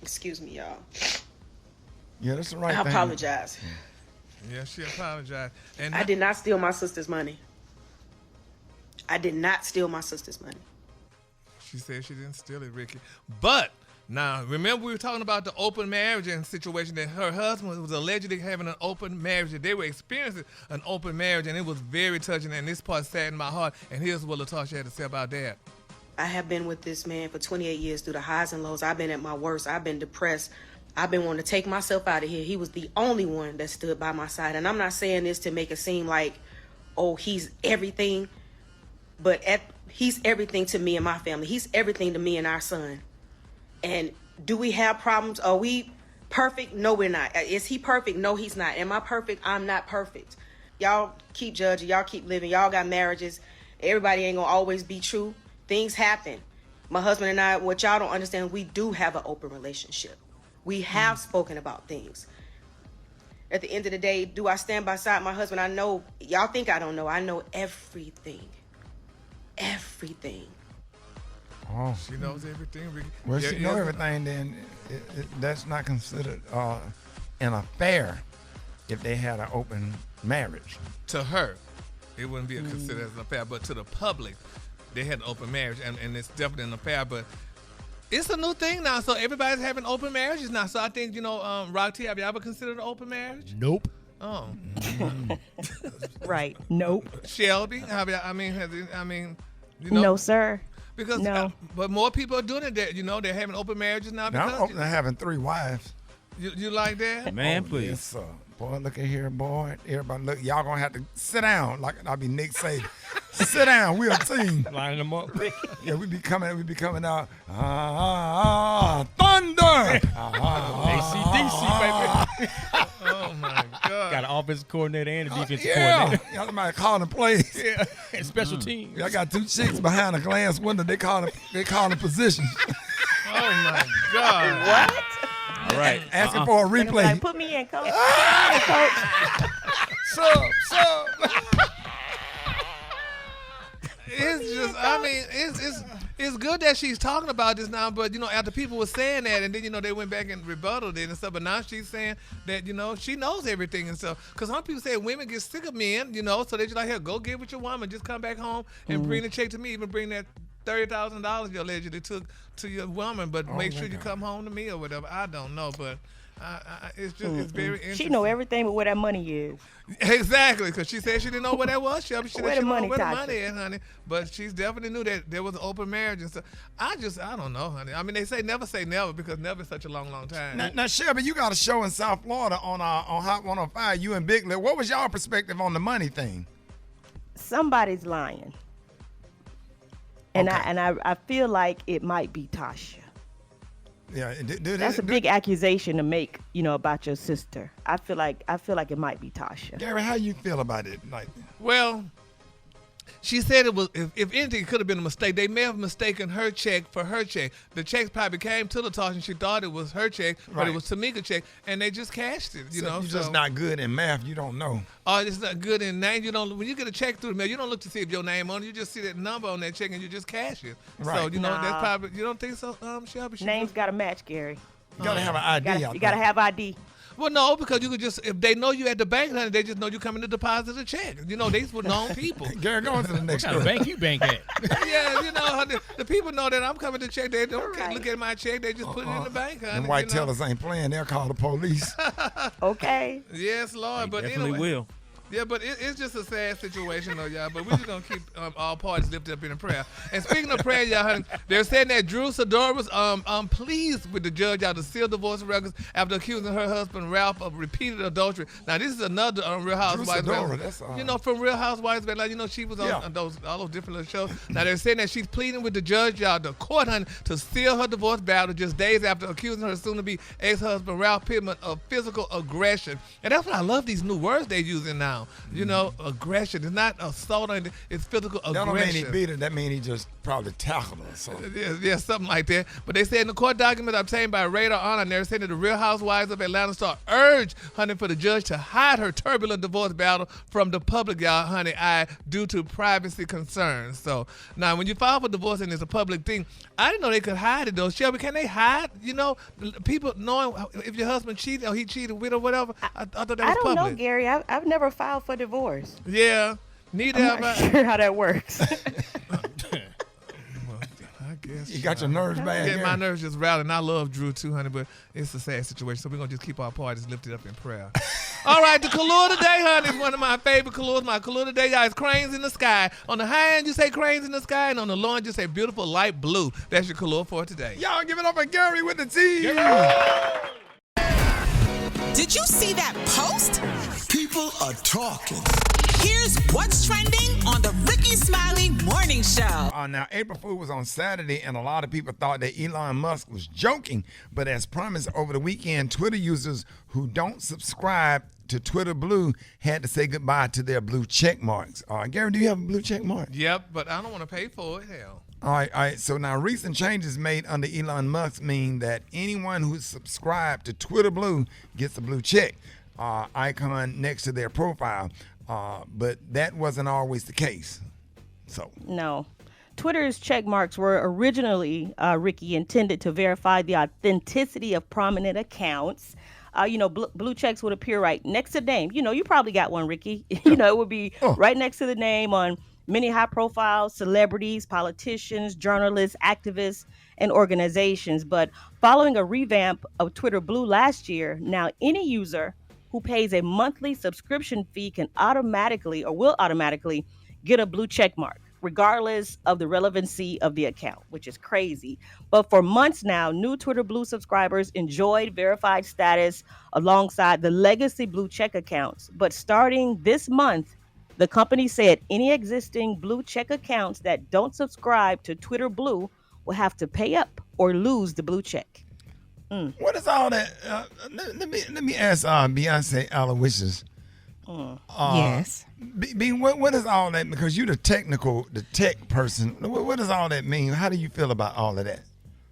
Excuse me, y'all. Yeah, that's the right thing. I apologize. Yeah, she apologized. And I did not steal my sister's money. I did not steal my sister's money. She said she didn't steal it, Ricky. But now, remember we were talking about the open marriage and situation that her husband was allegedly having an open marriage, that they were experiencing an open marriage, and it was very touching, and this part saddened my heart. And here's what Latasha had to say about that. I have been with this man for 28 years through the highs and lows. I've been at my worst. I've been depressed. I've been wanting to take myself out of here. He was the only one that stood by my side. And I'm not saying this to make it seem like, oh, he's everything. But he's everything to me and my family. He's everything to me and our son. And do we have problems? Are we perfect? No, we're not. Is he perfect? No, he's not. Am I perfect? I'm not perfect. Y'all keep judging. Y'all keep living. Y'all got marriages. Everybody ain't going to always be true. Things happen. My husband and I, what y'all don't understand, we do have an open relationship. We have spoken about things. At the end of the day, do I stand beside my husband? I know, y'all think I don't know. I know everything. Everything. Oh. She knows everything, Ricky. Well, she knows everything, then that's not considered an affair if they had an open marriage. To her, it wouldn't be considered as an affair, but to the public, they had an open marriage, and it's definitely an affair, but it's a new thing now, so everybody's having open marriages now. So I think, Rock T, have you ever considered an open marriage? Nope. Oh. Right. Nope. Shelby, have you, No, sir. Because, no. But more people are doing it. They're having open marriages now. Now, Because I'm open to having 3 wives. You like that? Man, please. Yes, sir. Boy, look at here, boy. Everybody, look, y'all gonna have to sit down. Like I'll be Nick Saban. Sit down. We're a team. Lining them up. Yeah, we be coming out. Thunder. ACDC, baby. Oh my God. Got an offensive coordinator and a defensive Yeah. coordinator. Y'all somebody calling plays. Yeah. And special teams. I got 2 chicks behind a glass window. They calling positions. Oh my God. What? All right. Asking for a replay. Like, put me in, coach. Put me in, coach. Sub. It's just, it's good that she's talking about this now, but, after people were saying that, and then, they went back and rebutted it and stuff, but now she's saying that, she knows everything and stuff. Because some people say women get sick of men, so they just like, here, go get with your woman, just come back home and bring the check to me, even bring that $30,000 you allegedly took to your woman, but make sure you come home to me or whatever. I don't know, but it's just, it's very interesting. She know everything but where that money is. Exactly, because she said she didn't know where that was. She Where didn't the know money, where the Tasha? money is, honey. But she definitely knew that there was an open marriage and stuff. I don't know, honey. I mean, they say never because never is such a long, long time. Now, Shelby, you got a show in South Florida on Hot 105. You and Big Lil. What was y'all perspective on the money thing? Somebody's lying. And I feel like it might be Tasha. Yeah, That's a big accusation to make, about your sister. I feel like it might be Tasha. Gary, how you feel about it? Like, well, she said it was, if anything, it could have been a mistake. They may have mistaken her check for her check. The check probably came to Latasha, and she thought it was her check, but it was Tamika's check, and they just cashed it. You're just not good in math. You don't know. Oh, it's not good in name. When you get a check through the mail, you don't look to see if your name on it. You just see that number on that check, and you just cash it. Right. So that's probably. You don't think so, Shelby? Names got to match, Gary. You gotta have an ID. You gotta have ID. Well, no, because you could just, if they know you at the bank, honey, they just know you coming to deposit a check. These were known people. Gary, go on to the next What kind of bank you bank at? Yeah, the people know that I'm coming to check. They don't look at my check. They just put it in the bank, honey. And white tellers ain't playing. They'll call the police. Okay. Yes, Lord. But definitely anyway. will. Yeah, but it's just a sad situation, though, y'all. But we're just going to keep all parties lifted up in prayer. And speaking of prayer, y'all, honey, they're saying that Drew Sidora was pleased with the judge out to seal divorce records after accusing her husband, Ralph, of repeated adultery. Now, this is another Real Housewives. Drew Sidora, that's from Real Housewives, she was on all those different little shows. Now, they're saying that she's pleading with the judge, y'all, the court, honey, to seal her divorce battle just days after accusing her soon-to-be ex-husband, Ralph Pittman, of physical aggression. And that's why I love these new words they're using now. Aggression. It's not assault, it's physical aggression. That don't mean he beat her. That mean he just probably tackled her. So. Yeah, something like that. But they said in the court document obtained by Radar Honor, they're saying that the Real Housewives of Atlanta star urged, honey, for the judge to hide her turbulent divorce battle from the public, y'all, honey, due to privacy concerns. So now, when you file for divorce and it's a public thing, I didn't know they could hide it though. Shelby, can they hide? People knowing if your husband cheated or he cheated with or whatever. I thought that was public. I don't know, Gary. I've never filed for divorce. Yeah, neither have I. I'm not sure how that works. I guess you got your nerves bad. Yeah, my nerves just rattling. I love Drew too, honey, but it's a sad situation. So we're gonna just keep our parties lifted up in prayer. All right, the color today, honey, is one of my favorite colors. My color today, guys, cranes in the sky. On the high end, you say cranes in the sky, and on the low end, you say beautiful light blue. That's your color for today. Y'all give it up for Gary with the T. Did you see that post? People are talking. Here's what's trending on the Rickey Smiley Morning Show. Now, April Fool was on Saturday, and a lot of people thought that Elon Musk was joking. But as promised over the weekend, Twitter users who don't subscribe to Twitter Blue had to say goodbye to their blue check marks. Gary, do you have a blue check mark? Yep, but I don't want to pay for it. Hell. All right. So now recent changes made under Elon Musk mean that anyone who's subscribed to Twitter Blue gets a blue check icon next to their profile. But that wasn't always the case. So no. Twitter's check marks were originally, Ricky, intended to verify the authenticity of prominent accounts. Blue checks would appear right next to the name. You probably got one, Ricky. It would be right next to the name on many high-profile celebrities, politicians, journalists, activists, and organizations. But following a revamp of Twitter Blue last year, now any user who pays a monthly subscription fee will automatically get a blue check mark, regardless of the relevancy of the account, which is crazy. But for months now, new Twitter Blue subscribers enjoyed verified status alongside the legacy blue check accounts. But starting this month, the company said any existing blue check accounts that don't subscribe to Twitter Blue will have to pay up or lose the blue check. What is all that? Let me ask Beyonce Aloysius. Yes. What is all that? Because you're the tech person. What does all that mean? How do you feel about all of that?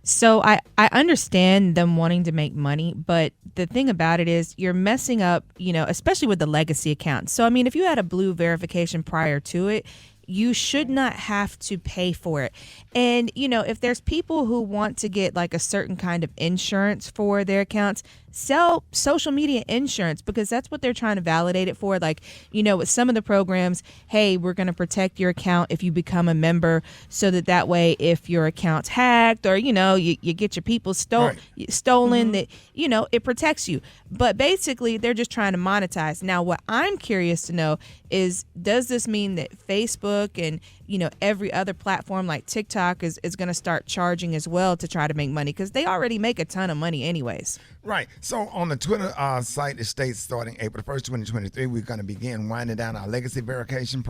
So I understand them wanting to make money, but the thing about it is you're messing up, especially with the legacy accounts. So, I mean, if you had a blue verification prior to it, you should not have to pay for it. And, if there's people who want to get like a certain kind of insurance for their accounts, sell social media insurance, because that's what they're trying to validate it for. Like, with some of the programs, hey, we're going to protect your account if you become a member, so that way if your account's hacked or, you get your people stolen, that, it protects you. But basically, they're just trying to monetize. Now, what I'm curious to know is, does this mean that Facebook and, every other platform like TikTok is going to start charging as well to try to make money? Because they already make a ton of money anyways. Right. So on the Twitter site, it states starting April 1st, 2023, we're going to begin winding down our legacy verification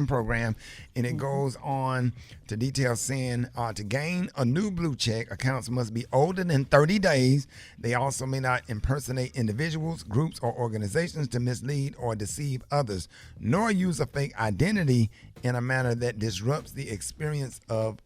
program. And it goes on to detail saying to gain a new blue check, accounts must be older than 30 days. They also may not impersonate individuals, groups, or organizations to mislead or deceive others, nor use a fake identity in a manner that disrupts the experience of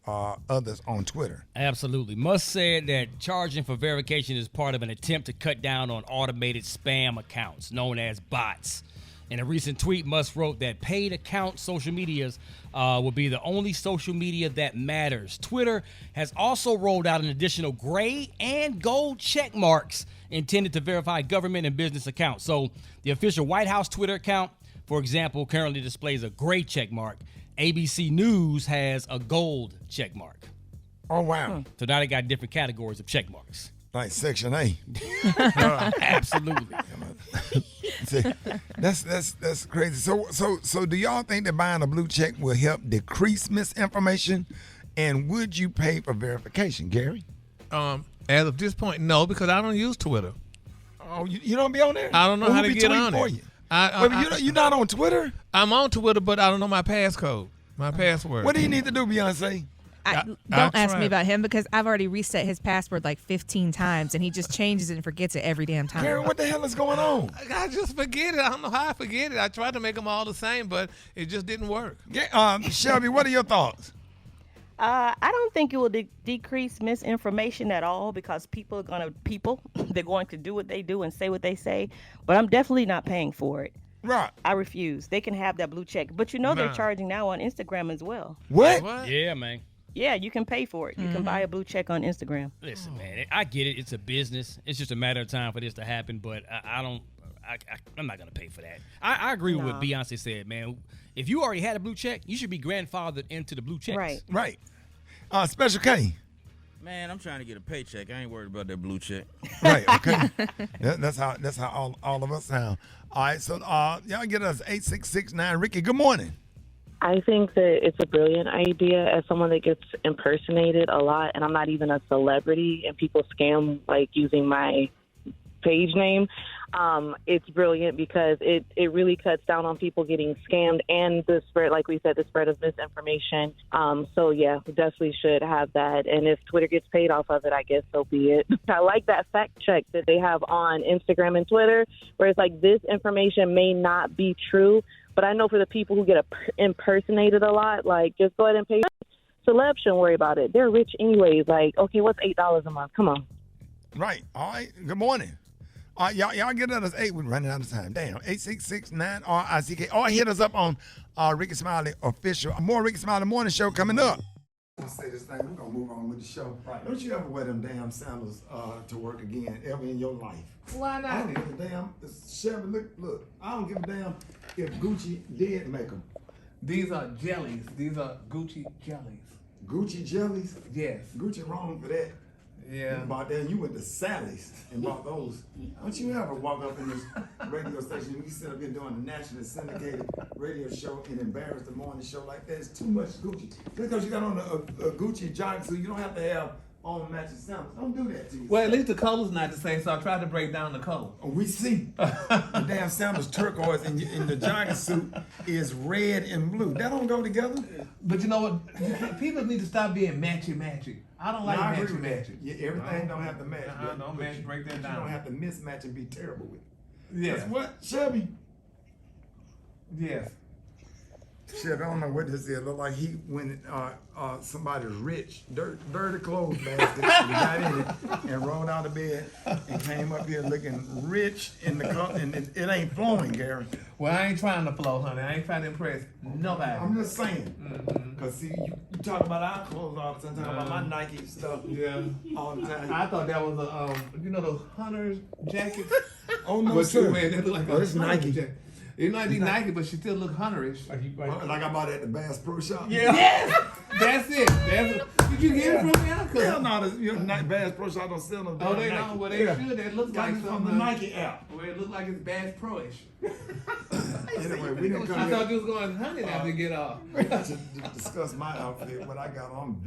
others on Twitter. Absolutely. Musk said that charging for verification is part of an attempt to cut down on automated spam accounts known as bots. In a recent tweet, Musk wrote that paid account social medias will be the only social media that matters. Twitter has also rolled out an additional gray and gold check marks intended to verify government and business accounts. So the official White House Twitter account, for example, currently displays a gray check mark. ABC News has a gold check mark. Oh, wow. So now they got different categories of check marks. Like Section A. Absolutely. See, that's crazy. So do y'all think that buying a blue check will help decrease misinformation? And would you pay for verification, Gary? As of this point, no, because I don't use Twitter. Oh, you don't be on there? I don't know how to get on for it. You? You're not on Twitter? I'm on Twitter, but I don't know my passcode, my password. What do you need to do, Beyonce? Don't ask me about him, because I've already reset his password like 15 times, and he just changes it and forgets it every damn time. Gary, what the hell is going on? I just forget it. I don't know how I forget it. I tried to make them all the same, but it just didn't work. Shelby, what are your thoughts? I don't think it will decrease misinformation at all, because they're going to do what they do and say what they say. But I'm definitely not paying for it. Right. I refuse. They can have that blue check. But they're charging now on Instagram as well. What? Yeah, man. Yeah, you can pay for it. You can buy a blue check on Instagram. Listen, man, I get it. It's a business. It's just a matter of time for this to happen. But I'm not going to pay for that. I agree with what Beyonce said, man. If you already had a blue check, you should be grandfathered into the blue checks. Right. Special K. Man, I'm trying to get a paycheck. I ain't worried about that blue check. Right, okay. That's how all of us sound. All right, so y'all get us 8669. Ricky, good morning. I think that it's a brilliant idea as someone that gets impersonated a lot, and I'm not even a celebrity, and people scam like using my page name. It's brilliant because it really cuts down on people getting scammed and the spread, like we said, the spread of misinformation. So yeah, we definitely should have that. And if Twitter gets paid off of it, I guess so be it. I like that fact check that they have on Instagram and Twitter, where it's like, this information may not be true, but I know for the people who get impersonated a lot, like, just go ahead and pay Celebs shouldn't worry about it. They're rich anyways. Like, okay, what's $8 a month? Come on. Right. All right. Good morning. All right, y'all get us 8. We're running out of time. Damn. 866-9-RICK. Or hit us up on Rickey Smiley Official. More Rickey Smiley Morning Show coming up. I'm going to say this thing. We're going to move on with the show. Right. Don't you ever wear them damn sandals to work again ever in your life. Why not? I don't give a damn. Shelby, look. I don't give a damn if Gucci did make them. These are jellies. These are Gucci jellies. Gucci jellies? Yes. Gucci wrong for that. Yeah. You bought that. You went to Sally's and bought those. Don't you ever walk up in this radio station? We sit up here doing a national syndicated radio show and embarrass the morning show like that. It's too much Gucci. Just because you got on a Gucci jogging suit, you don't have to have on matching sandals. Don't do that to you. Well, at least the color's not the same, so I tried to break down the color. Oh, we see. The damn sandals turquoise and the jogging suit is red and blue. That don't go together. But you know what? People need to stop being matchy-matchy. I don't like matchy-matchy. Yeah, everything don't have to match. Don't match, break that down. You don't have to mismatch and be terrible with it. Yeah. That's what, Shelby? Yes. Shelby, I don't know what this is. Look like he went somebody's rich, dirty clothes basket, got in it, and rolled out of bed and came up here looking rich in the car, and it ain't flowing, Gary. Well, I ain't trying to flow, honey. I ain't trying to impress nobody. I'm just saying. Because, see, you talk about our clothes all the time, talk about my Nike stuff all the time. I thought that was those hunter's jackets? Oh, no, sir. They look like it's Nike. Jacket. It might be Nike, but she still look hunterish. Like I bought it at the Bass Pro Shop. Yeah. Yes! That's it. Did you get it from there? Hell no, Bass Pro Shop don't sell no damn Oh, they Nike. don't? Well, they should. It looks like from the Nike app. Well, it looks like it's Bass Pro-ish. Anyway, we didn't come I here. thought you was going hunting after you get off. To discuss my outfit, what I got on.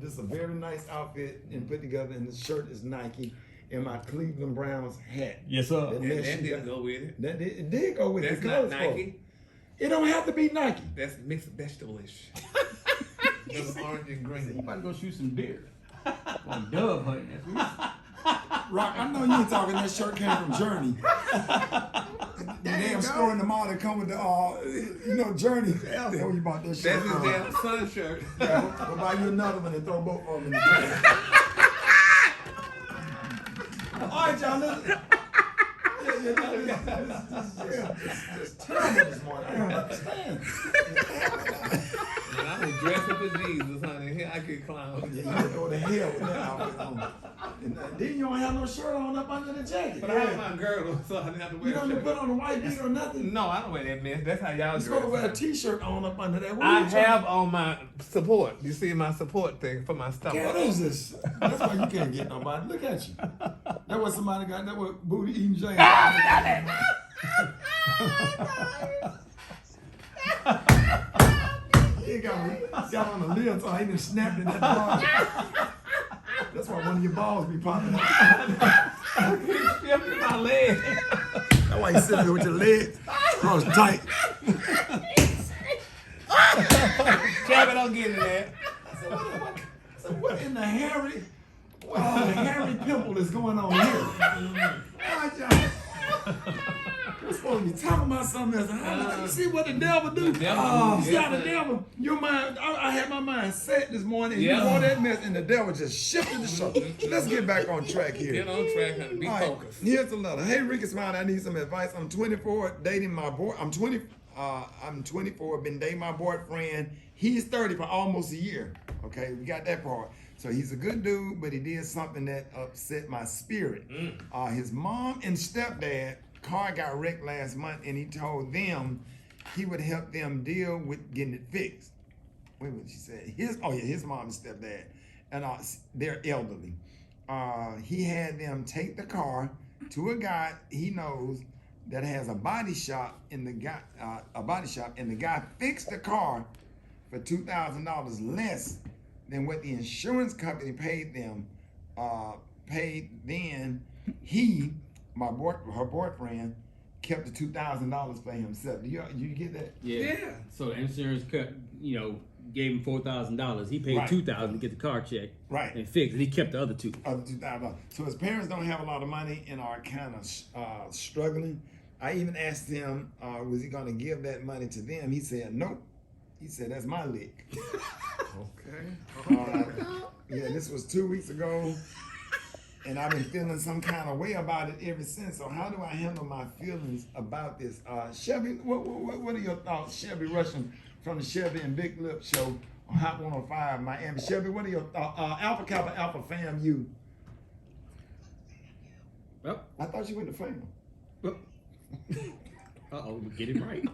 This is a very nice outfit and put together, and the shirt is Nike. And my Cleveland Browns hat. Yes, sir. That didn't go with it. It did go with it. That's not Nike. It don't have to be Nike. That's mixed vegetable-ish. That's orange and green. You about to go shoot some deer. On dove hunting. Rock, I know you ain't talking that shirt came from Journey. The damn store in the mall that come with the, Journey. Hell, you bought that shirt. That's his damn sun shirt. We'll buy you another one and throw both of them in the trash. All right, y'all, listen. It's terrible this morning. I don't understand. I was dressed up as Jesus, honey. Here I get clown. Yeah, you go to hell with that outfit on. And then you don't have no shirt on up under the jacket. But I have my girdle, so I didn't have to wear You don't even put on a white beat or nothing? No, I don't wear that mess. That's how y'all You're supposed to wear a t-shirt on up under that. I have on my support. You see my support thing for my stomach. What is this? That's why you can't get nobody. Look at you. That what somebody got. That what booty eating James. He got on the lid, so he done snapped it at the ball. That's why one of your balls be popping up. He's stripping my leg. That's why you sit there with your legs crossed tight. Jabba, don't get into that. So what in the hairy pimple is going on here? We're supposed to be talking about something else. You see what the devil do? See how the devil, your mind, I had my mind set this morning, and you wore that mess, and the devil just shifted the show. Let's get back on track here. Get on track and be focused. Here's a letter. Hey, Rickey Smiley, I need some advice. I'm 24, dating my boy. I'm 24, been dating my boyfriend. He's 30 for almost a year. Okay, we got that part. So he's a good dude, but he did something that upset my spirit. His mom and stepdad car got wrecked last month, and he told them he would help them deal with getting it fixed. Wait, what she said? His mom and stepdad, and they're elderly. He had them take the car to a guy he knows that has a body shop, and the guy fixed the car for $2,000 less than what the insurance company paid them. Then her boyfriend, kept the $2,000 for himself. Do you get that? Yeah. So the insurance cut, gave him $4,000. He paid $2,000 to get the car checked and fixed, and he kept the other $2,000. So his parents don't have a lot of money and are kind of struggling. I even asked him, was he going to give that money to them? He said nope. He said, that's my lick. Okay. Yeah, this was 2 weeks ago, and I've been feeling some kind of way about it ever since. So how do I handle my feelings about this? Shelby, what are your thoughts? Shelby Russian from the Shelby and Big Lip Show on Hot 105 Miami. Shelby, what are your thoughts? Alpha Kappa Alpha Fam U. Well, I thought you went to FAM. Well, get it right.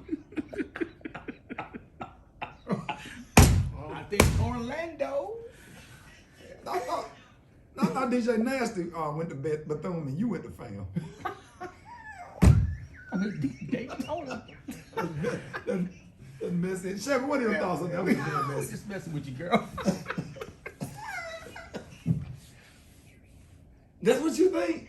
I think Orlando. I thought DJ Nasty went to Bethune and you went to FAM. Daytona. That message. Shelby, what are your thoughts on that? I was just messing with you, girl. That's what you think?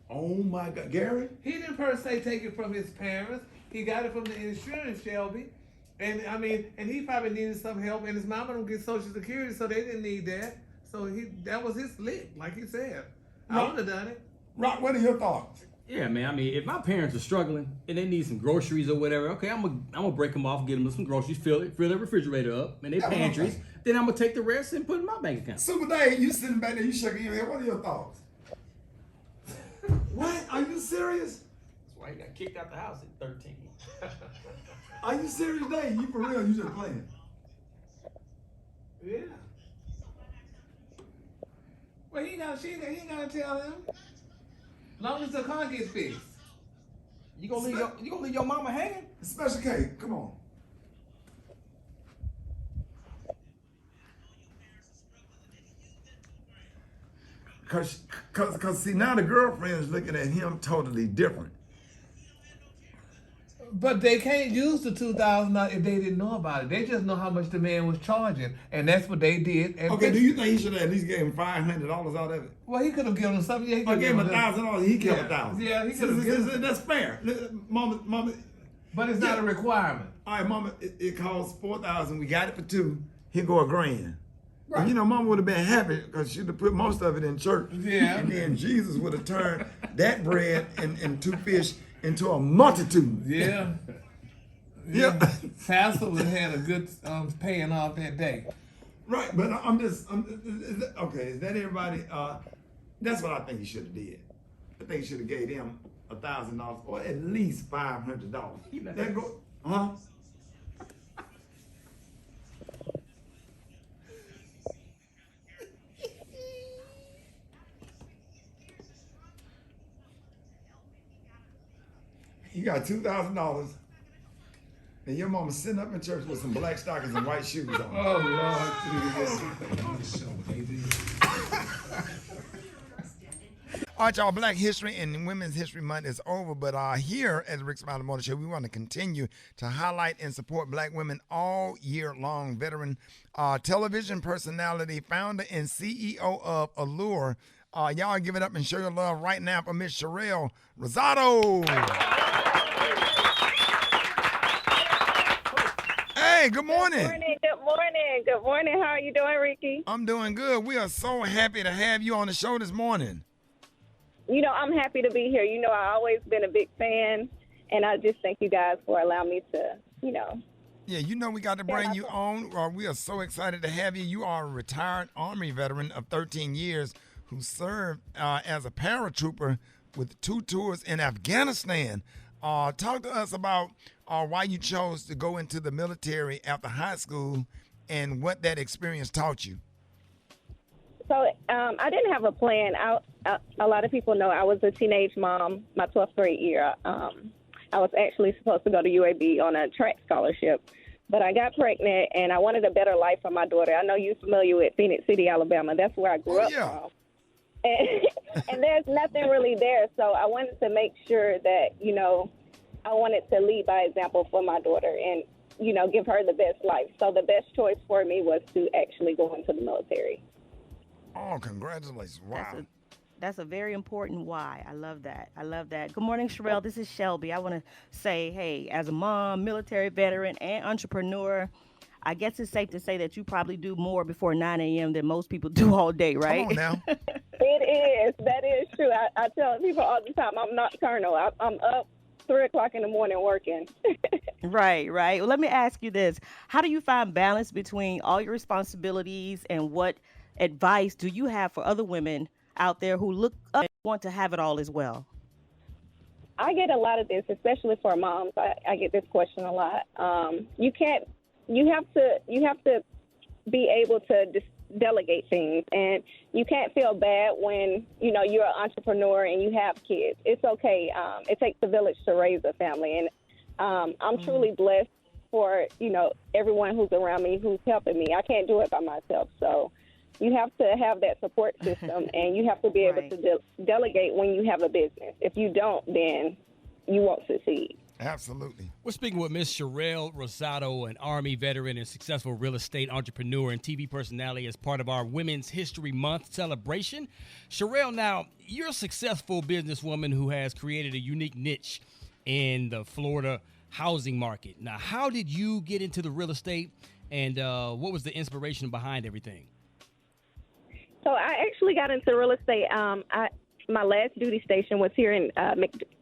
Oh my God, Gary? He didn't per se take it from his parents. He got it from the insurance, Shelby. And I mean, and he probably needed some help, and his mama don't get Social Security, so they didn't need that. So that was his lick, like he said. I would have done it. Rock, what are your thoughts? Yeah, man. I mean, if my parents are struggling and they need some groceries or whatever, okay, I'm gonna break them off, get them some groceries, fill their refrigerator up and their pantries. Okay. Then I'm gonna take the rest and put it in my bank account. Super Dave, you sitting back there, you shaking your head. What are your thoughts? What? Are you serious? That's why he got kicked out the house at 13. Are you serious, Dave? You for real? You just playing? Yeah. Well, he ain't gotta tell him. As long as the car gets fixed. You gonna leave your mama hanging? Special K, come on. Cause see, now the girlfriend's looking at him totally different. But they can't use the $2,000 if they didn't know about it. They just know how much the man was charging, and that's what they did. And okay, do you think he should have at least gave him $500 out of it? Well, he could have given him something. Yeah, he gave him $1,000. He kept $1,000. Yeah, he could have given him. That's fair, Mama. But it's not a requirement. All right, Mama. It costs $4,000. We got it for $2,000. Here go $1,000. Right. And, you know, Mama would have been happy because she'd have put most of it in church. Yeah. And then Jesus would have turned that bread and 2 fish into a multitude. Yeah. Yeah. Pastor would have had a good paying off that day. Right, but okay, is that everybody? That's what I think he should have did. I think he should have gave them $1,000 or at least $500. That go, huh? You got $2,000, and your mama sitting up in church with some black stockings and white shoes on. Oh, All right, y'all, Black History and Women's History Month is over, but here at the Rickey Smiley Morning Show, we want to continue to highlight and support black women all year long. Veteran television personality, founder and CEO of Allure. Y'all give it up and show your love right now for Miss Sherelle Rosado. Hey, good morning. Good morning. How are you doing, Ricky? I'm doing good. We are so happy to have you on the show this morning. You know, I'm happy to be here. You know, I've always been a big fan, and I just thank you guys for allowing me to, you know. Yeah, you know we got to bring you on. We are so excited to have you. You are a retired Army veteran of 13 years who served as a paratrooper with 2 tours in Afghanistan. Talk to us about why you chose to go into the military after high school and what that experience taught you. So I didn't have a plan. A lot of people know I was a teenage mom my 12th grade year. I was actually supposed to go to UAB on a track scholarship, but I got pregnant, and I wanted a better life for my daughter. I know you're familiar with Phoenix City, Alabama. That's where I grew up from. And there's nothing really there, so I wanted to make sure that, you know, I wanted to lead by example for my daughter and, you know, give her the best life. So the best choice for me was to actually go into the military. Oh, congratulations. Wow. That's a very important why. I love that. Good morning, Sherelle. This is Shelby. I want to say, hey, as a mom, military veteran, and entrepreneur, I guess it's safe to say that you probably do more before 9 a.m. than most people do all day, right? Come on now. It is. That is true. I tell people all the time I'm nocturnal. I'm up 3 o'clock in the morning working. Right. Well, let me ask you this. How do you find balance between all your responsibilities, and what advice do you have for other women out there who look up and want to have it all as well? I get a lot of this, especially for moms. I get this question a lot. You have to be able to delegate things, and you can't feel bad when you're an entrepreneur and you have kids. It's okay. It takes a village to raise a family, and I'm truly blessed for everyone who's around me who's helping me. I can't do it by myself, so you have to have that support system, and you have to be able to delegate when you have a business. If you don't, then you won't succeed. Absolutely. We're speaking with Miss Sherelle Rosado, an Army veteran and successful real estate entrepreneur and TV personality, as part of our Women's History Month celebration. Sherelle, now, you're a successful businesswoman who has created a unique niche in the Florida housing market. Now, how did you get into the real estate, and what was the inspiration behind everything? So I actually got into real estate. My last duty station was here in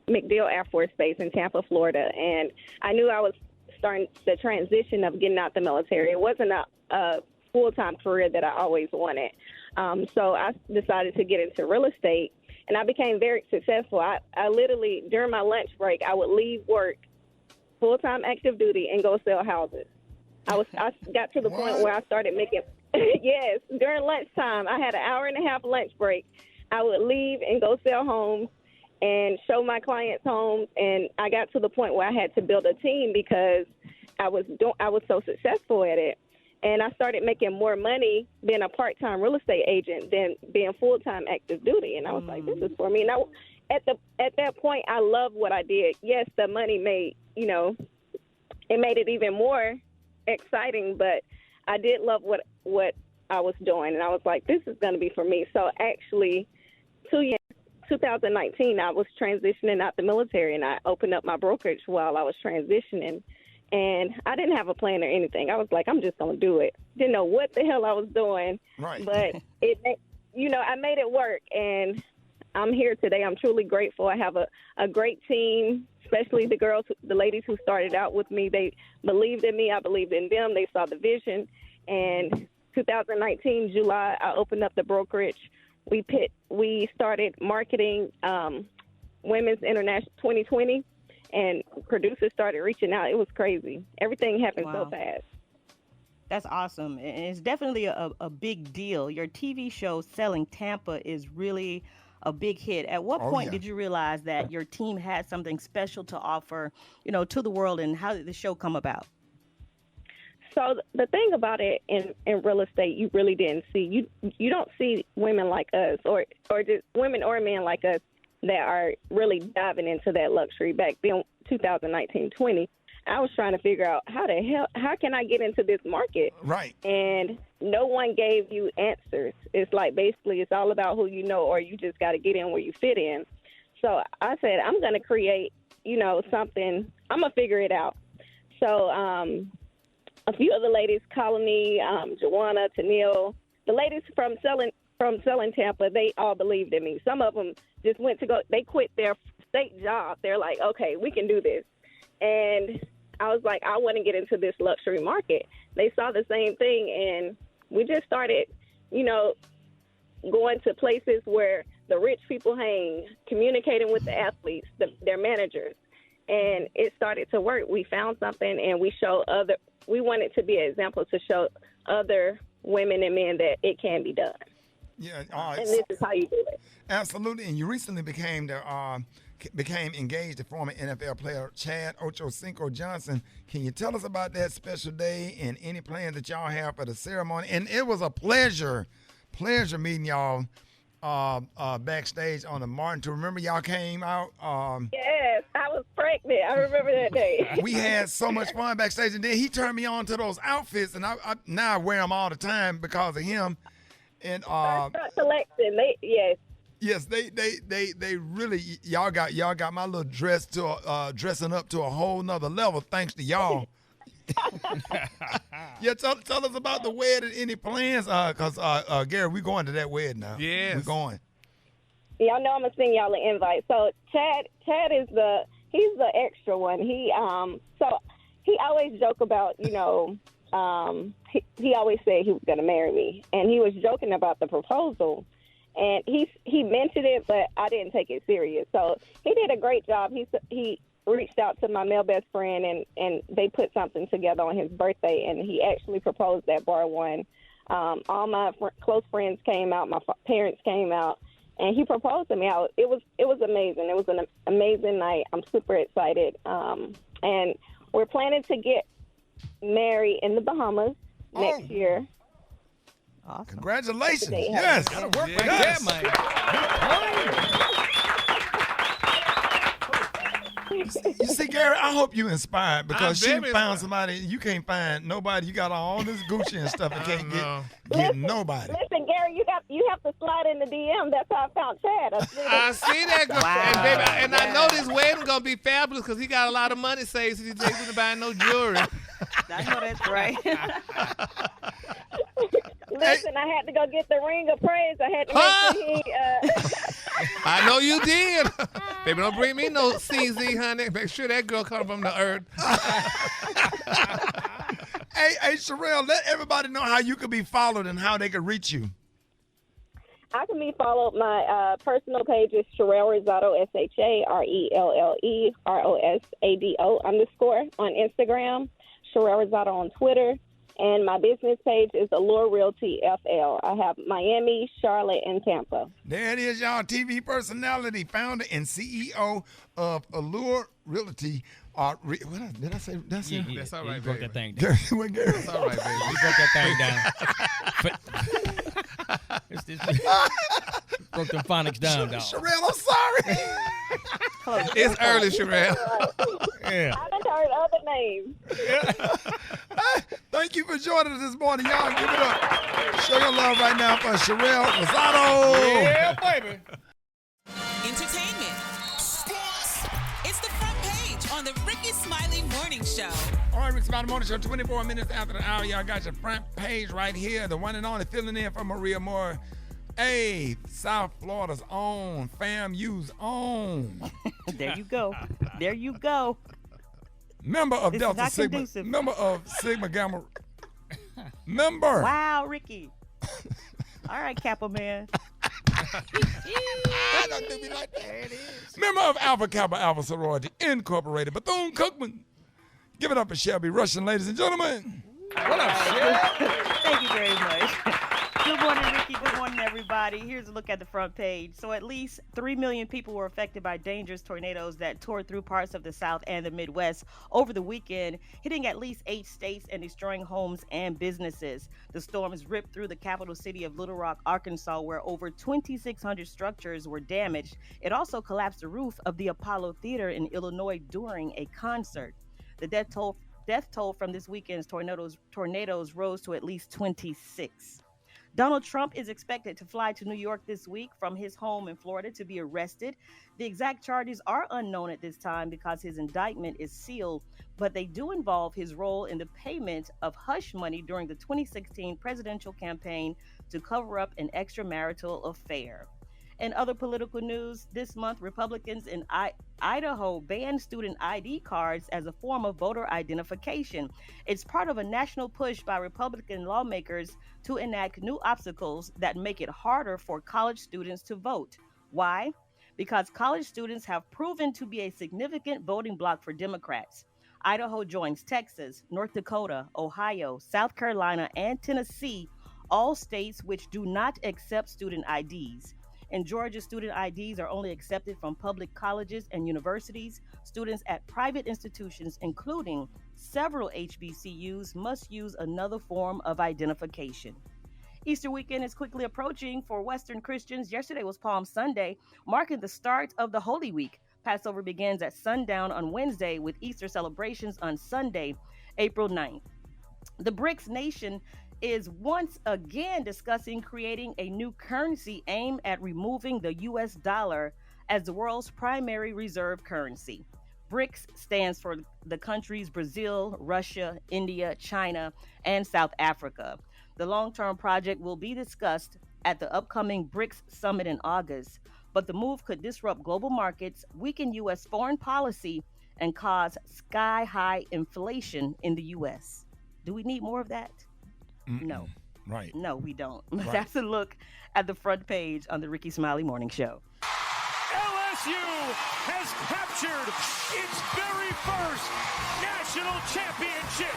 MacDill Air Force Base in Tampa, Florida, and I knew I was starting the transition of getting out the military. It wasn't a full-time career that I always wanted. So I decided to get into real estate, and I became very successful. I literally, during my lunch break, I would leave work, full-time active duty, and go sell houses. I got to the point where I started making yes, during lunchtime, I had an hour and a half lunch break. I would leave and go sell homes and show my clients homes, and I got to the point where I had to build a team because I was so successful at it. And I started making more money being a part-time real estate agent than being full-time active duty. And I was like, this is for me. And at that point, I loved what I did. Yes, the money made, it made it even more exciting, but I did love what I was doing, and I was like, this is going to be for me. So actually, 2019, I was transitioning out the military, and I opened up my brokerage while I was transitioning, and I didn't have a plan or anything. I was like, I'm just going to do it. Didn't know what the hell I was doing, but I made it work, and I'm here today. I'm truly grateful. I have a great team, especially the ladies who started out with me. They believed in me. I believed in them. They saw the vision. And 2019, July, I opened up the brokerage. We started marketing Women's International 2020, and producers started reaching out. It was crazy. Everything happened so fast. That's awesome. And it's definitely a big deal. Your TV show, Selling Tampa, is really a big hit. At what point did you realize that your team had something special to offer, to the world, and how did the show come about? So the thing about it in real estate, you really didn't see. You don't see women like us, or just women or men like us that are really diving into that luxury. Back then, 2019-20, I was trying to figure out how can I get into this market? Right. And no one gave you answers. It's like basically it's all about who you know, or you just got to get in where you fit in. So I said, I'm going to create, something. I'm going to figure it out. So a few of the ladies calling me, Joanna, Tennille, the ladies from Selling Tampa, they all believed in me. Some of them just they quit their state job. They're like, okay, we can do this. And I was like, I want to get into this luxury market. They saw the same thing, and we just started, going to places where the rich people hang, communicating with the athletes, their managers, and it started to work. We found something, and we wanted to be an example to show other women and men that it can be done. Yeah, and this is how you do it. Absolutely. And you recently became engaged to former NFL player Chad Ochocinco Johnson. Can you tell us about that special day and any plans that y'all have for the ceremony? And it was a pleasure meeting y'all backstage on the Martin tour. Remember y'all came out? Yes, I was pregnant. I remember that day. We had so much fun backstage, and then he turned me on to those outfits, and I now wear them all the time because of him. And collection, yes, they really y'all got my little dress to dressing up to a whole nother level thanks to y'all. Yeah, tell us about the wedding. Any plans? Cause Gary, we going to that wedding now. Yes, we're going. Y'all know I'm gonna send y'all an invite. So Chad is he's the extra one. He always joke about, he always said he was gonna marry me, and he was joking about the proposal, and he mentioned it, but I didn't take it serious. So he did a great job. He reached out to my male best friend, and they put something together on his birthday, and he actually proposed at Bar One. All my close friends came out, my parents came out, and he proposed to me. It was amazing. It was an amazing night. I'm super excited, and we're planning to get married in the Bahamas next year. Awesome. Congratulations. Yes. That'll work right there, man. You see, Gary, I hope you inspired because she very found somebody you can't find nobody. You got all this Gucci and stuff and can't get nobody. Listen, Gary, you have to slide in the DM. That's how I found Chad. I see that, girl. Wow. And, baby, I know this wedding gonna be fabulous because he got a lot of money saved, so he's able to buy no jewelry. I know that's right. Listen, I had to go get the ring of praise. I had to make sure he. I know you did. Baby, don't bring me no CZ, honey. Make sure that girl come from the earth. Hey, Sherelle, let everybody know how you can be followed and how they can reach you. I can be followed. My personal page is Sherelle Rosado, SHARELLEROSADO _ on Instagram. Sherelle Rosado on Twitter. And my business page is Allure Realty FL. I have Miami, Charlotte, and Tampa. There it is, y'all. TV personality, founder, and CEO of Allure Realty. What did I say? That's it? Yeah, That's all right, you broke baby. that thing down. That's all right, baby. You broke that thing down. Broke them phonics down, dog. Sherelle, I'm sorry. It's early, Sherelle. Yeah. I done heard other names. Thank you for joining us this morning, y'all. Give it up. Show your love right now for Sherelle Rosado. Yeah, baby. Entertainment. Sports. It's the front page on the Rickey Smiley Morning Show. All right, Rickey Smiley Morning Show, 24 minutes after the hour. Y'all got your front page right here. The one and only filling in for Maria Moore. Hey, South Florida's own, FAMU's own. There you go. There you go. Member of This is Delta not Sigma. conducive. Member of Sigma Gamma. Member. Wow, Ricky. All right, Kappa man. Don't do me like that. There it is. Member of Alpha Kappa Alpha Sorority Incorporated. Bethune-Cookman. Give it up for Shelby Russian, ladies and gentlemen. What up, Shelby? Thank you very much. Good morning, Ricky. Good morning, everybody. Here's a look at the front page. So at least 3 million people were affected by dangerous tornadoes that tore through parts of the South and the Midwest over the weekend, hitting at least 8 states and destroying homes and businesses. The storms ripped through the capital city of Little Rock, Arkansas, where over 2,600 structures were damaged. It also collapsed the roof of the Apollo Theater in Illinois during a concert. The death toll from this weekend's tornadoes rose to at least 26. Donald Trump is expected to fly to New York this week from his home in Florida to be arrested. The exact charges are unknown at this time because his indictment is sealed, but they do involve his role in the payment of hush money during the 2016 presidential campaign to cover up an extramarital affair. In other political news, this month, Republicans in Idaho banned student ID cards as a form of voter identification. It's part of a national push by Republican lawmakers to enact new obstacles that make it harder for college students to vote. Why? Because college students have proven to be a significant voting bloc for Democrats. Idaho joins Texas, North Dakota, Ohio, South Carolina, and Tennessee, all states which do not accept student IDs. In Georgia, student IDs are only accepted from public colleges and universities. Students at private institutions, including several HBCUs, must use another form of identification. Easter weekend is quickly approaching for Western Christians. Yesterday was Palm Sunday, marking the start of the Holy Week. Passover begins at sundown on Wednesday with Easter celebrations on Sunday, April 9th. The BRICS nation is once again discussing creating a new currency aimed at removing the U.S. dollar as the world's primary reserve currency. BRICS stands for the countries Brazil, Russia, India, China, and South Africa. The long-term project will be discussed at the upcoming BRICS summit in August. but the move could disrupt global markets, weaken U.S. foreign policy, and cause sky-high inflation in the U.S. Do we need more of that? No. Right. No, we don't. Right. That's a look at the front page on the Rickey Smiley Morning Show. LSU has captured its very first national championship.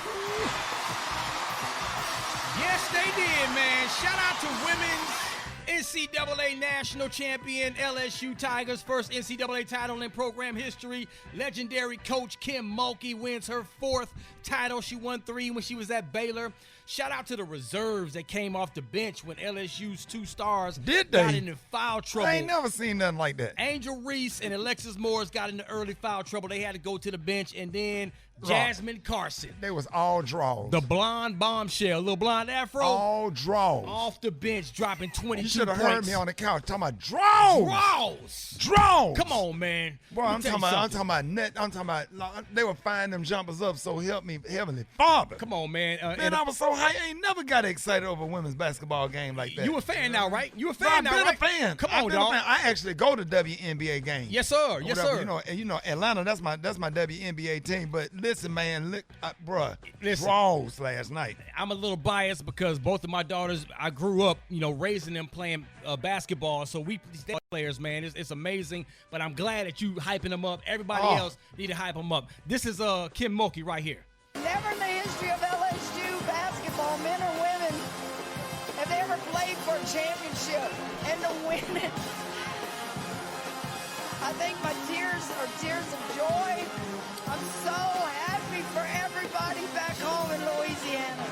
Yes, they did, man. Shout out to women's NCAA national champion LSU Tigers, first NCAA title in program history. Legendary coach Kim Mulkey wins her 4th title. She won 3 when she was at Baylor. Shout out to the reserves that came off the bench when LSU's 2 stars got into foul trouble. I ain't never seen nothing like that. Angel Reese and Alexis Morris got into early foul trouble. They had to go to the bench, and then Jasmine Carson. They was all draws. The blonde bombshell, little blonde afro. All draws. Off the bench, dropping 22 points. You should have heard me on the couch talking about draws. Draws. Come on, man. Boy, I'm talking about net. I'm talking about they were firing them jumpers up, so help me, Heavenly Father. Come on, man. Man, I was so high. I ain't never got excited over a women's basketball game like that. You a fan now, right? You a fan now, right? I've been a fan. Come on, dog. I actually go to WNBA games. Yes, sir. Yes, sir. You know, Atlanta. That's my WNBA team. But listen, man, look, bruh, Listen. draws last night. I'm a little biased because both of my daughters, I grew up, raising them playing basketball. So we players, man, it's amazing. But I'm glad that you hyping them up. Everybody else need to hype them up. This is Kim Mulkey right here. Never in the history of LSU basketball, men or women, have they ever played for a championship and to win it. I think my tears are tears of joy. I'm so happy for everybody back home in Louisiana.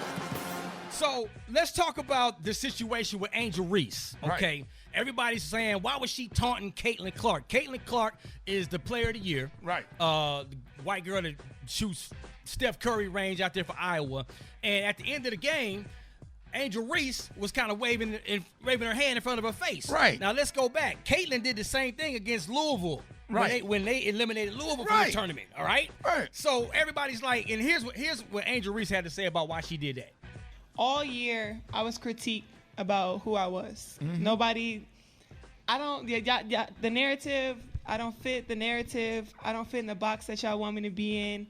So let's talk about the situation with Angel Reese, okay? Right. Everybody's saying, why was she taunting Caitlin Clark? Caitlin Clark is the player of the year. Right. The white girl that shoots Steph Curry range out there for Iowa. And at the end of the game, Angel Reese was kind of waving her hand in front of her face. Right. Now let's go back. Caitlin did the same thing against Louisville. Right. When they eliminated Louisville from the tournament. All right. Right. So everybody's like, and here's what Angel Reese had to say about why she did that. All year, I was critiqued about who I was. Mm-hmm. Nobody, the narrative, I don't fit the narrative. I don't fit in the box that y'all want me to be in.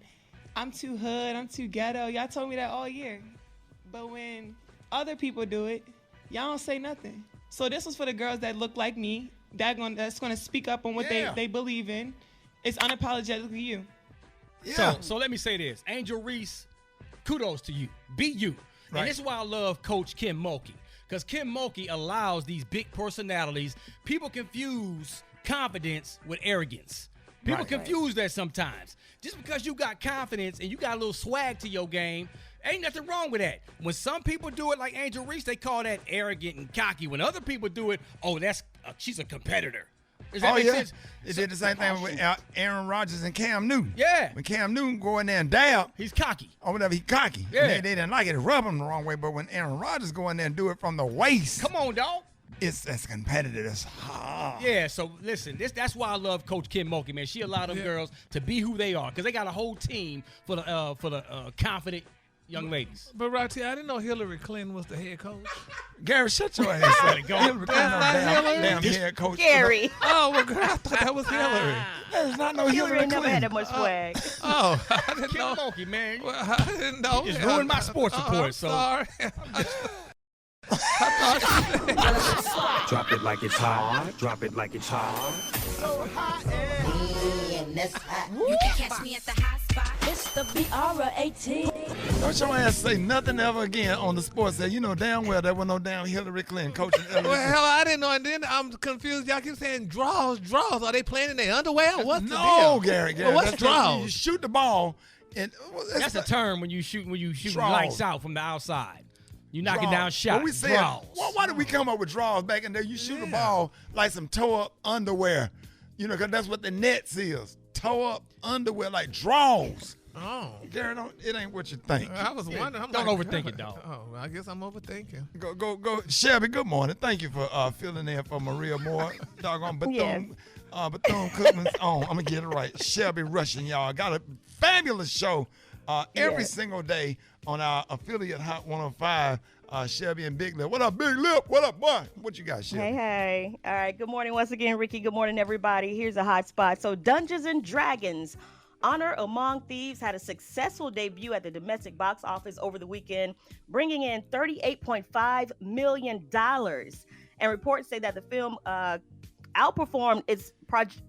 I'm too hood, I'm too ghetto. Y'all told me that all year. But when other people do it, y'all don't say nothing. So this was for the girls that look like me, that's gonna speak up on what they believe in. It's unapologetically you. Yeah. So let me say this. Angel Reese, kudos to you. Be you. Right. And this is why I love Coach Kim Mulkey. Because Kim Mulkey allows these big personalities. People confuse confidence with arrogance. People confuse that sometimes. Just because you got confidence and you got a little swag to your game, ain't nothing wrong with that. When some people do it like Angel Reese, they call that arrogant and cocky. When other people do it, she's a competitor. Does that make sense? They did the same thing with Aaron Rodgers and Cam Newton. Yeah. When Cam Newton go in there and dab, he's cocky. Or whatever, he's cocky. Yeah. They didn't like it, rub him the wrong way. But when Aaron Rodgers go in there and do it from the waist, come on, dog. It's competitive. It's hard. Yeah, so listen, that's why I love Coach Kim Mulkey, man. She allowed them girls to be who they are because they got a whole team for the confident young ladies. But Roxy, I didn't know Hillary Clinton was the head coach. Gary, shut your ass up. Hillary Clinton, damn head coach. Gary. Oh, well, girl, I thought that was Hillary. There's not no Hillary Clinton. Never had that much swag. Oh, I didn't Kim know. Mulkey, man. Well, I didn't know. You just ruined my sports report. I'm So sorry. Drop it like it's hot. Drop it like it's hot. So hot and that's hot. You can catch me at the hot spot. It's the BR18. Don't your ass say nothing ever again on the sports set. You know damn well there was no damn Hillary Clinton coaching. Well, hell, I didn't know. And then I'm confused. Y'all keep saying draws. Are they playing in their underwear? What's the deal? No, Gary. Well, what's that's draws? You shoot the ball. And that's a term when you shoot Draws. lights out from the outside. You knocking down shots. Well, we said, draws. why did we come up with draws back in there? You shoot the ball like some toe-up underwear. You know, because that's what the nets is. Toe-up underwear like draws. Oh. Gary, it ain't what you think. I was wondering. I'm Don't like, overthink it, dog. Oh, I guess I'm overthinking. Go. Shelby, good morning. Thank you for filling in for Maria Moore. Doggone Bethune. Bethune-Cookman's on. I'm going to get it right. Shelby Rushing, y'all. Got a fabulous show every single day on our affiliate Hot 105. Shelby and Big Lip. What up, Big Lip? What up, boy? What you got, Shelby? Hey. All right. Good morning once again, Ricky. Good morning, everybody. Here's a hot spot. So Dungeons and Dragons: Honor Among Thieves had a successful debut at the domestic box office over the weekend, bringing in $38.5 million. And reports say that the film outperformed its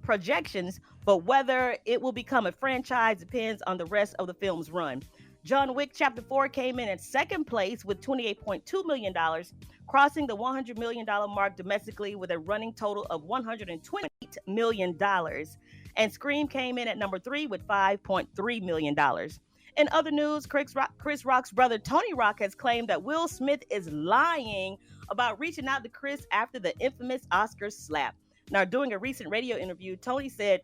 projections, but whether it will become a franchise depends on the rest of the film's run. John Wick Chapter 4 came in at second place with $28.2 million, crossing the $100 million mark domestically with a running total of $128 million. And Scream came in at number 3 with $5.3 million. In other news, Chris Rock's brother Tony Rock has claimed that Will Smith is lying about reaching out to Chris after the infamous Oscar slap. Now, during a recent radio interview, Tony said,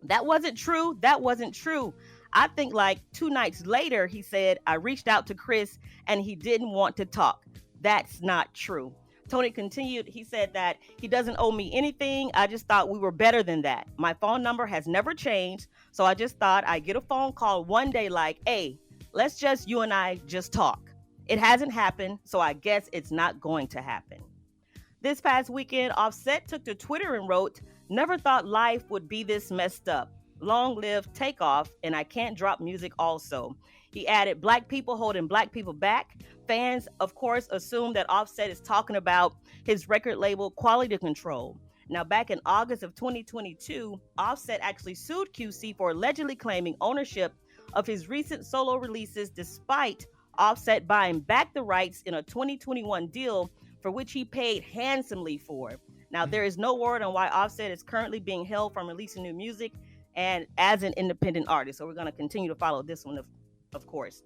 "That wasn't true. That wasn't true. I think like 2 nights later," he said, "I reached out to Chris and he didn't want to talk. That's not true." Tony continued, he said that he doesn't owe me anything. I just thought we were better than that. My phone number has never changed. So I just thought I'd get a phone call one day like, "Hey, let's just, you and I just talk." It hasn't happened, so I guess it's not going to happen. This past weekend, Offset took to Twitter and wrote, "Never thought life would be this messed up. Long live Takeoff, and I can't drop music also." He added, "Black people holding black people back." Fans, of course, assume that Offset is talking about his record label Quality Control. Now, back in August of 2022, Offset actually sued QC for allegedly claiming ownership of his recent solo releases, despite Offset buying back the rights in a 2021 deal for which he paid handsomely for. Now, there is no word on why Offset is currently being held from releasing new music and as an independent artist. So we're going to continue to follow this one, of course.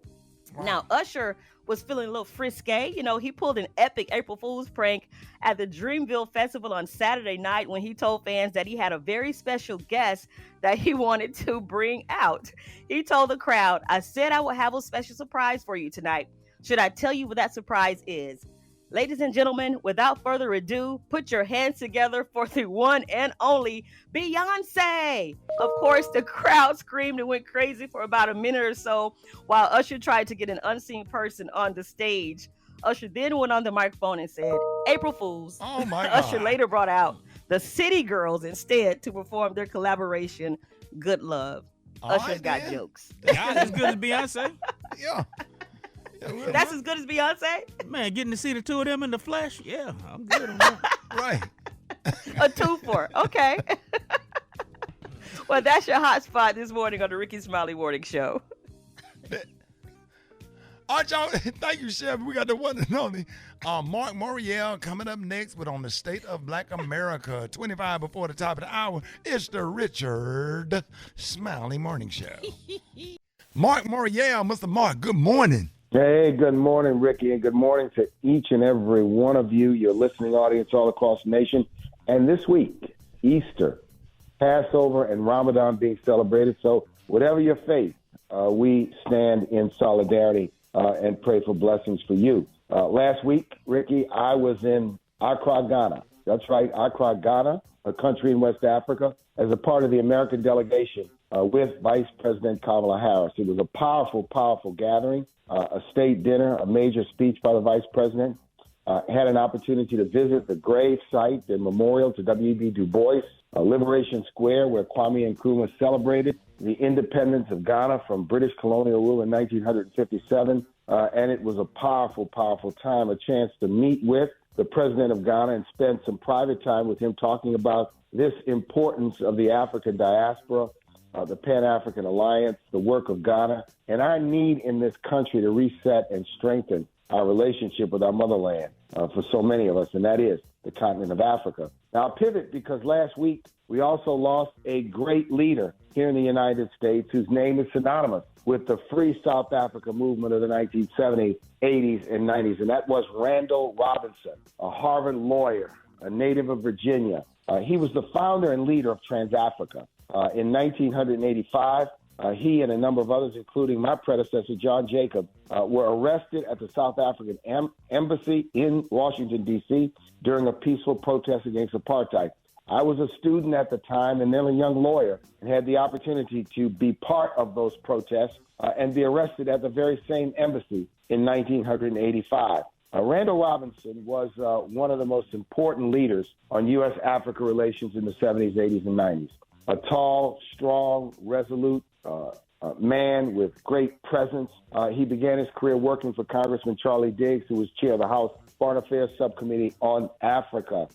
Wow. Now, Usher was feeling a little frisky. You know, he pulled an epic April Fool's prank at the Dreamville Festival on Saturday night when he told fans that he had a very special guest that he wanted to bring out. He told the crowd, "I said I would have a special surprise for you tonight. Should I tell you what that surprise is? Ladies and gentlemen, without further ado, put your hands together for the one and only Beyonce." Of course, the crowd screamed and went crazy for about a minute or so while Usher tried to get an unseen person on the stage. Usher then went on the microphone and said, "April Fools." Oh my God. Usher later brought out the City Girls instead to perform their collaboration, Good Love. Usher's got jokes. Y'all as good as Beyonce? Yeah. That's as good as Beyonce? Man, getting to see the two of them in the flesh, yeah, I'm good on that. Right. A 2-for. Okay. Well, that's your hot spot this morning on the Rickey Smiley Morning Show. All right, y'all. Thank you, Chef. We got the one and only Mark Morial coming up next with On the State of Black America. 25 before the top of the hour. It's the Richard Smiley Morning Show. Mark Morial, Mr. Mark, good morning. Hey, good morning, Ricky, and good morning to each and every one of you, your listening audience all across the nation. And this week, Easter, Passover, and Ramadan being celebrated. So whatever your faith, we stand in solidarity and pray for blessings for you. Last week, Ricky, I was in Accra, Ghana. That's right, Accra, Ghana, a country in West Africa, as a part of the American delegation with Vice President Kamala Harris. It was a powerful, powerful gathering. A state dinner, a major speech by the vice president, had an opportunity to visit the grave site, the memorial to W.B. Du Bois, Liberation Square, where Kwame Nkrumah celebrated the independence of Ghana from British colonial rule in 1957. And it was a powerful, powerful time, a chance to meet with the president of Ghana and spend some private time with him talking about this importance of the African diaspora, the Pan-African Alliance, the work of Ghana, and our need in this country to reset and strengthen our relationship with our motherland for so many of us, and that is the continent of Africa. Now, I'll pivot because last week we also lost a great leader here in the United States whose name is synonymous with the Free South Africa movement of the 1970s, 80s, and 90s, and that was Randall Robinson, a Harvard lawyer, a native of Virginia. He was the founder and leader of TransAfrica. In 1985, he and a number of others, including my predecessor, John Jacob, were arrested at the South African embassy in Washington, D.C. during a peaceful protest against apartheid. I was a student at the time and then a young lawyer and had the opportunity to be part of those protests and be arrested at the very same embassy in 1985. Randall Robinson was one of the most important leaders on U.S.-Africa relations in the 70s, 80s, and 90s. A tall, strong, resolute man with great presence. He began his career working for Congressman Charlie Diggs, who was chair of the House Foreign Affairs Subcommittee on Africa.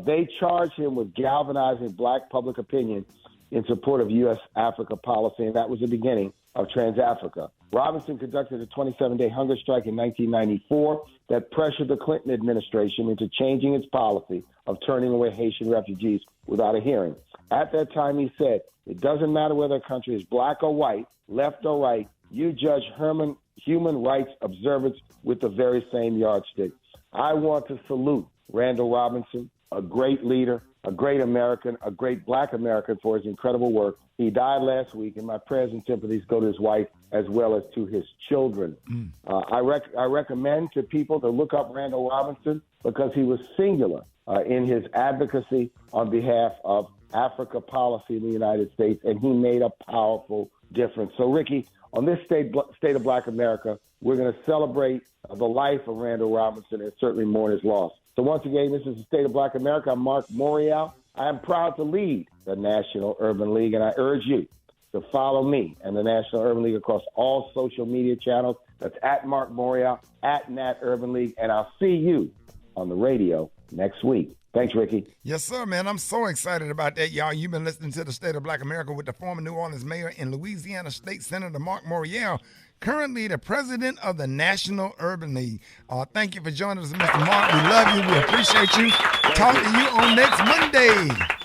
They charged him with galvanizing black public opinion in support of U.S.-Africa policy, and that was the beginning of Trans-Africa. Robinson conducted a 27-day hunger strike in 1994 that pressured the Clinton administration into changing its policy of turning away Haitian refugees without a hearing. At that time, he said, it doesn't matter whether a country is black or white, left or right, you judge human rights observance with the very same yardstick. I want to salute Randall Robinson, a great leader, a great American, a great black American for his incredible work. He died last week, and my prayers and sympathies go to his wife as well as to his children. I recommend to people to look up Randall Robinson because he was singular in his advocacy on behalf of Africa policy in the United States, and he made a powerful difference. So, Ricky, on this State of Black America, we're going to celebrate the life of Randall Robinson and certainly mourn his loss. So once again, this is the State of Black America. I'm Mark Morial. I am proud to lead the National Urban League, and I urge you to follow me and the National Urban League across all social media channels. That's at Mark Morial, at Nat Urban League, and I'll see you on the radio next week. Thanks, Ricky. Yes, sir, man. I'm so excited about that, y'all. You've been listening to the State of Black America with the former New Orleans mayor and Louisiana State Senator Mark Morial, currently the president of the National Urban League. Thank you for joining us, Mr. Mark. We love you. We appreciate you. Talk to you on next Monday.